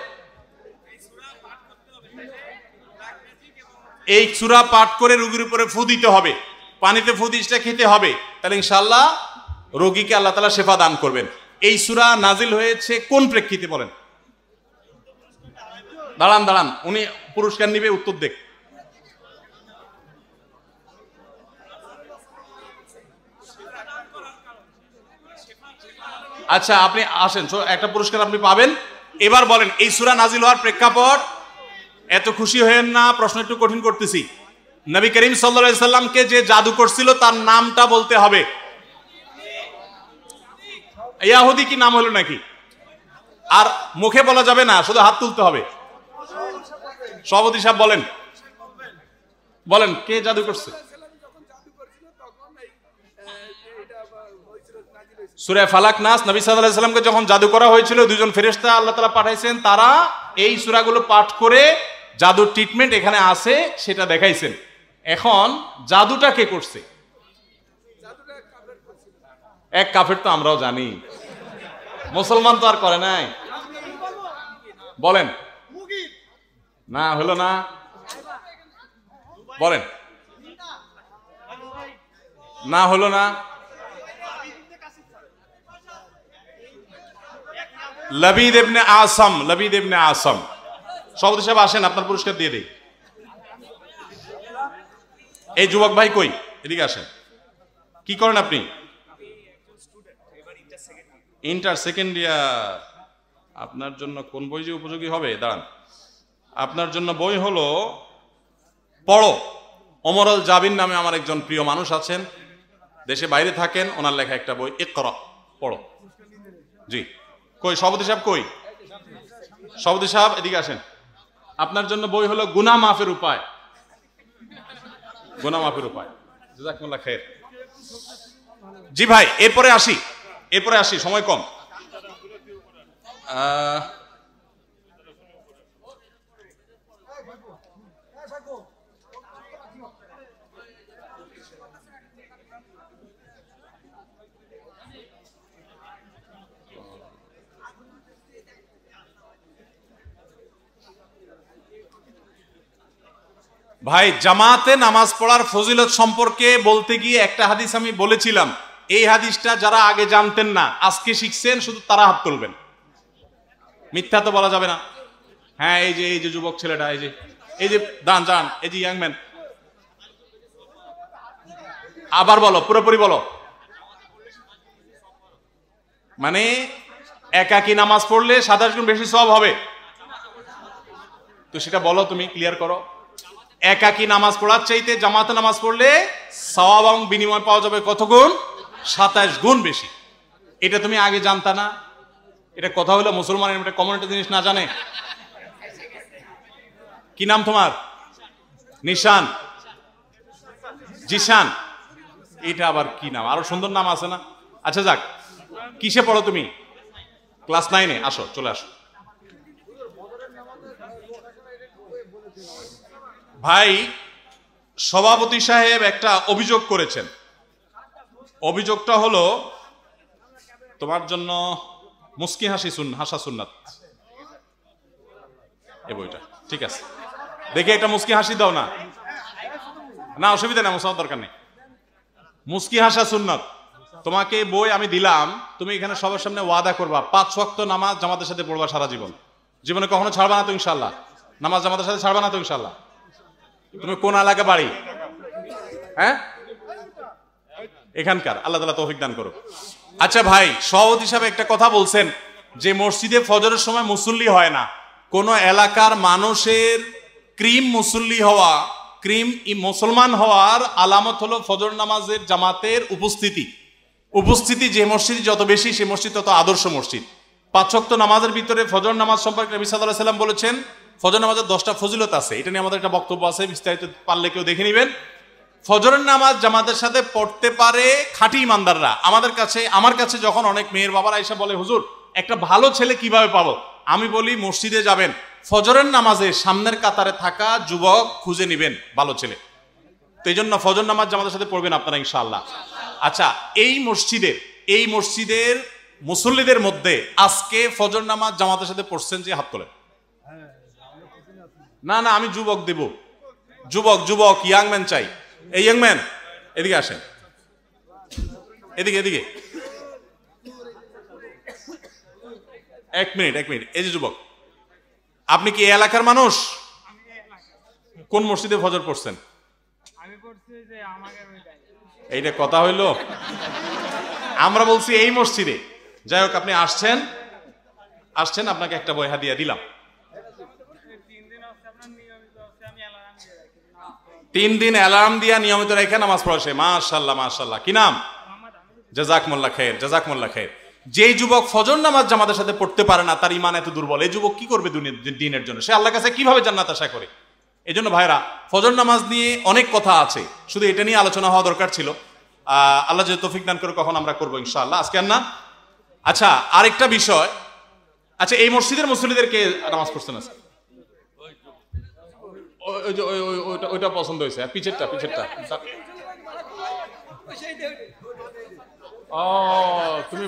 এই সূরা পাঠ করে রোগীর উপরে ফু দিতে হবে, পানিতে ফু দিসটা খেতে হবে, তাহলে ইনশাআল্লাহ রোগীকে আল্লাহ তাআলা শেফা দান করবেন। এই সূরা নাজিল হয়েছে কোন প্রেক্ষিতে বলেন? দাঁড়ান দাঁড়ান, উনি পুরস্কার নিবে, উত্তর দেখ। আচ্ছা, আপনি আসেন, একটা পুরস্কার আপনি পাবেন। এবার বলেন, এই সূরা নাজিল হওয়ার প্রেক্ষাপট। এত খুশি হয়েন না, প্রশ্ন একটু কঠিন করতেছি। নবী করিম সাল্লাল্লাহু আলাইহি সাল্লামকে যে জাদু করছিল তার নামটা বলতে হবে। ইয়াহুদি কি নাম হলো নাকি? আর মুখে বলা যাবে না, শুধু হাত তুলতে হবে। সভাপতি সাহেব বলেন, বলেন কে জাদু করছে? সূরা ফালাক, নাস, নবী সাল্লাল্লাহু আলাইহি সাল্লামকে যখন জাদু করা হয়েছিল, দুইজন ফেরেশতা আল্লাহ তাআলা পাঠাইছেন, তারা এই সূরাগুলো পাঠ করে জাদুর ট্রিটমেন্ট এখানে আছে সেটা দেখাইছেন। এখন জাদুটা কে করছে? এক কাফের, তো আমরাও জানি, মুসলমান তো আর করে নাই। বলেন। না হলো না, বলেন। না হলো না, লবিদ ইবনে আসম, লবিদ ইবনে আসম। সভাপতি সাহেব আসেন, আপনার পুরস্কার দিয়ে দেই। এই যুবক ভাই কই, এদিকে আসেন। কি করেন আপনি? Inter second year. আপনার জন্য কোন বই যে উপযোগী হবে, দাঁড়ান। আপনার জন্য বই হলো পড়ো। ওমর আল জাবিন নামে আমার একজন প্রিয় মানুষ আছেন, দেশে বাইরে থাকেন, ওনার লেখা একটা বই, ইকরা, পড়ো। জি, কই সভাপতি সাহেব কই? সভাপতি সাহেব এদিকে আসেন। আপনার জন্য বই হলো গুনাহ মাফের উপায়, গুনাহ মাফের উপায়। জাযাকুমুল্লাহ খাইর। জি ভাই, এরপরে আসি, সময় কম। ভাই, জামাতে নামাজ পড়ার ফজিলত সম্পর্কে বলতে গিয়ে একটা হাদিস আমি বলেছিলাম, এই হাদিসটা যারা আগে জানতেন না আজকে শিখছেন শুধু তারা হাত তুলবেন। মিথ্যা তো বলা যাবে না। হ্যাঁ, এই যে যুবক ছেলেটা, এই যে দান যান, এই যে ইয়াং ম্যান, আবার বলো, পুরোপুরি বলো। মানে একাকী নামাজ পড়লে 27 গুণ বেশি সওয়াব হবে, তো সেটা বলো, তুমি ক্লিয়ার করো। একাকী নামাজ পড়ার চাইতে জামাতে নামাজ পড়লে সওয়াব এবং বিনিময় পাওয়া যাবে কত গুণ? 27 গুণ বেশি। এটা তুমি আগে জানতা না? এটা কথা হলো মুসলমানের একটা কমন একটা জিনিস না জানে। কি নাম তোমার? নিশান, জিশান, এটা আবার কি নাম? আরো সুন্দর নাম আছে না? আচ্ছা যাক, কিসে পড়ো তুমি? ক্লাস 9-এ। আসো, চলে আসো। ভাই, সভাপতি সাহেব একটা অভিযোগ করেছেন। অভিযোগটা হলো তোমার জন্য মুস্কি হাসা সুন্নাত, এই বইটা। ঠিক আছে, দেখি একটা মুস্কি হাসি দাও না। না, অসুবিধা নেই, মুসাওয়ার দরকার নেই। মুস্কি হাসা সুন্নাত তোমাকে বই আমি দিলাম, তুমি এখানে সবার সামনে ওয়াদা করবা 5 ওয়াক্ত নামাজ জামাতের সাথে পড়বা সারা জীবন। জীবনে কখনো ছাড়বা না তো ইনশাআল্লাহ? নামাজ জামাতের সাথে ছাড়বা না তো ইনশাআল্লাহ? তুমি কোন এলাকা বাড়ি? হ্যাঁ, এখানকার। আল্লাহ তাআলা তৌফিক দান করুক। আচ্ছা ভাই, সভাপতি হিসাবে একটা কথা বলছেন যে মসজিদে ফজরের সময় মুসল্লি হয় না। কোন এলাকার মানুষের ক্রিম মুসল্লি হওয়া, ক্রিম মুসলমান হওয়ার আলামত হলো ফজর নামাজের জামাতের উপস্থিতি। যে মসজিদ যত বেশি সে মসজিদ তত আদর্শ মসজিদ। 5 ওয়াক্ত নামাজের ভিতরে ফজর নামাজ সম্পর্কে নবী সাল্লাল্লাহু আলাইহি সাল্লাম বলেছেন ফজর নামাজের 10টা ফজিলত আছে। এটা নিয়ে আমাদের একটা বক্তব্য আছে, বিস্তারিত পারলে কেউ দেখে নেবেন। ফজরের নামাজ জামাতের সাথে পড়তে পারে খাঁটি ইমানদাররা। আমার কাছে যখন অনেক মেয়ের বাবার আয়েশা বলে, হুজুর একটা ভালো ছেলে কিভাবে পাবো, আমি বলি মসজিদে যাবেন, ফজরের নামাজে সামনের কাতারে থাকা যুবক খুঁজে নেবেন ভালো ছেলে। তো এই জন্য ফজর নামাজ জামাতের সাথে পড়বেন আপনারা ইনশাআল্লাহ। আচ্ছা, এই মসজিদের মুসল্লিদের মধ্যে আজকে ফজর নামাজ জামাতের সাথে পড়ছেন যে হাত তোলেন। না, আমি যুবক দেব, যুবক ইয়াং ম্যান চাই। এই ইয়াং ম্যান এদিকে আসেন, এদিকে। এক মিনিট। এই যে যুবক, আপনি কি এই এলাকার মানুষ? কোন মসজিদে ফজর পড়ছেন? এইটা কথা হইলো? আমরা বলছি এই মসজিদে। যাই হোক, আপনি আসছেন, আপনাকে একটা বই হাদিয়া দিলাম। 3 দিন অ্যালার্ম দিয়া নিয়মিত রেখে নামাজ পড়ে। মাশাআল্লাহ। কি নাম? জাযাকুমুল্লাহ খাইর। যেই যুবক ফজর নামাজ জামাতের সাথে পড়তে পারে না, তার ঈমান এত দুর্বল, এই যুবক কি করবে দিনের জন্য? সে আল্লাহর কাছে কিভাবে জান্নাত আশা করে? এই জন্য ভাইরা, ফজর নামাজ নিয়ে অনেক কথা আছে, শুধু এটা নিয়ে আলোচনা হওয়া দরকার ছিল। আল্লাহ যদি তৌফিক দান করে কখন আমরা করবো ইনশাআল্লাহ, আজকে আর না। আচ্ছা, আরেকটা বিষয়। আচ্ছা, এই মসজিদের মুসল্লিদেরকে নামাজ পড়ছেন আছে? ওইটা পছন্দ হয়েছে, পিছেরটা। ও, তুমি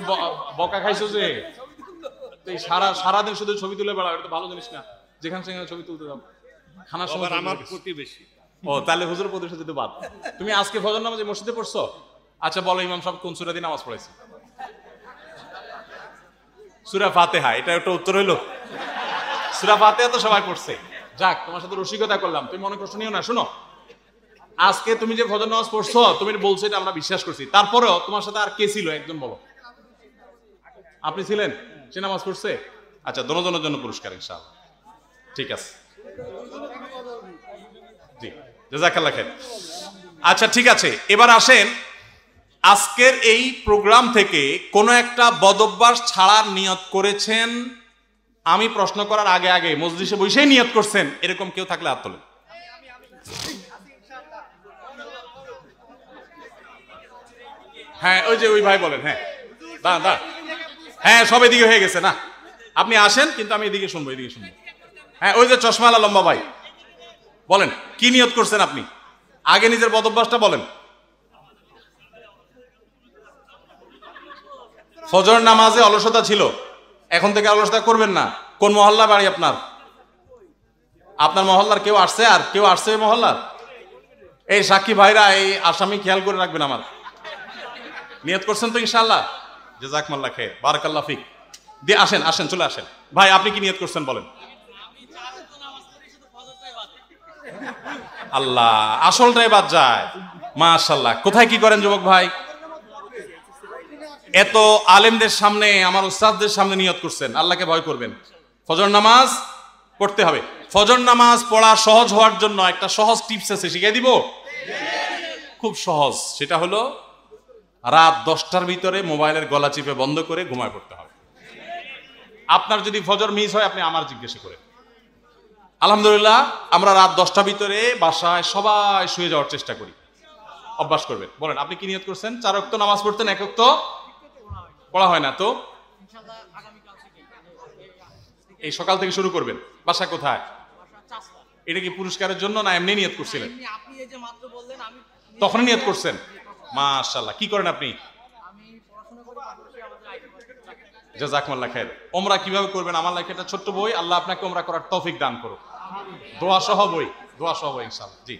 বকা খাইছো যে সারাদিন শুধু ছবি তুলে বেড়াও, এটা তো ভালো জিনিস না। যেখানে সেখানে ছবি তুলতে যাও, খানার সময় আমার প্রতিবেশী। ও, তাহলে হুজুর প্রতিবেশী তো বাদ। তুমি আজকে ফজর নামাজে মসজিদে পড়ছো? আচ্ছা বলো, ইমাম সাহেব কোন সূরা দিয়ে নামাজ পড়াইছে? সূরা ফাতিহা। এটা একটা উত্তর হইলো? সূরা ফাতিহা তো সবাই পড়ছে। যাক, তোমার সাথে রসিকতা করলাম, তুমি মনে কষ্ট নিও না। শোনো, আজকে তুমি যে ফজর নামাজ পড়ছো, তুমি বলছো, এটা আমরা বিশ্বাস করছি। তারপরেও তোমার সাথে আর কে ছিল একজন বলো? আপনি ছিলেন? সে নামাজ পড়ছে? আচ্ছা, দোনোজনের জন্য পুরস্কার ইনশাআল্লাহ। ঠিক আছে, জি, জাযাকাল্লাহ খাইর। আচ্ছা ঠিক আছে, এবার আসেন, আজকের এই প্রোগ্রাম থেকে কোন একটা বদঅভ্যাস ছাড়ার নিয়ত করেছেন, আমি প্রশ্ন করার আগে মজলিসে বসেই নিয়ত করছেন, এরকম কেউ থাকলে হাত তোলেন। হ্যাঁ, ওই ভাই বলেন। হ্যাঁ, দাঁড়ান। হ্যাঁ, সব এদিকে হয়ে গেছে না, আপনি আসেন, কিন্তু আমি এদিকে শুনবো। হ্যাঁ, ওই যে চশমাওয়ালা লম্বা ভাই, বলেন কি নিয়ত করছেন আপনি? আগে নিজের বদঅভ্যাসটা বলেন। ফজর নামাজে অলসতা ছিল, এখন থেকে অলসতা করবেন না। কোন মহল্লা বাড়ি আপনার? আপনার মহল্লার কেউ আসছে? আর কেউ আসছে এই মহল্লার? এই সাক্ষী ভাইরা, এই আসামি খেয়াল করে রাখবেন আমার। নিয়ত করছেন তো ইনশাআল্লাহ? জাযাকুমুল্লাহ খাইর, বারাকাল্লাহ ফিক। দিয়ে আসেন আসেন, চলে আসেন। ভাই আপনি কি নিয়ত করছেন বলেন? আল্লাহ, আসলটাই বাদ যায়। মাশাআল্লাহ। কোথায় কি করেন যুবক ভাই? এত আলেমদের সামনে, আমার উস্তাদদের সামনে নিয়ত করছেন, আল্লাহকে ভয় করবেন। ফজর নামাজ পড়তে হবে। ফজর নামাজ পড়া সহজ হওয়ার জন্য একটা সহজ টিপস আছে, শিখিয়ে দিব। খুব সহজ, সেটা হলো রাত 10টার ভিতরে মোবাইলের গলা চিপে বন্ধ করে ঘুমায় পড়তে হবে। আপনার যদি ফজর মিস হয়, আপনি আমার জিজ্ঞেস করেন। আলহামদুলিল্লাহ, আমরা রাত 10টার ভিতরে বাসায় সবাই শুয়ে যাওয়ার চেষ্টা করি। অভ্যাস করবেন। বলেন আপনি কি নিয়ত করছেন? 4 ওয়াক্ত নামাজ পড়তেন, 1 ওয়াক্ত পড়া হয় না তো? এই সকাল থেকে শুরু করবেন। বাসা কোথায়? এটা কি পুরস্কারের জন্য না এমনি নিয়ত করছিলেন? আপনি এই যে মাত্র বললেন, আমি তখনই নিয়ত করছেন? মাশাআল্লাহ। কি করেন আপনি? আমি পড়াশোনা করি, পাশাপাশি আমাদের আইটি চাকরি। জাযাকুমুল্লাহ খাইর। ওমরা কিভাবে করবেন? আমার লেখা একটা ছোট্ট বই, আল্লাহ আপনাকে ওমরা করার তৌফিক দান করুক। দোয়া সহ বই, দোয়া সহ বই ইনশাআল্লাহ। জি।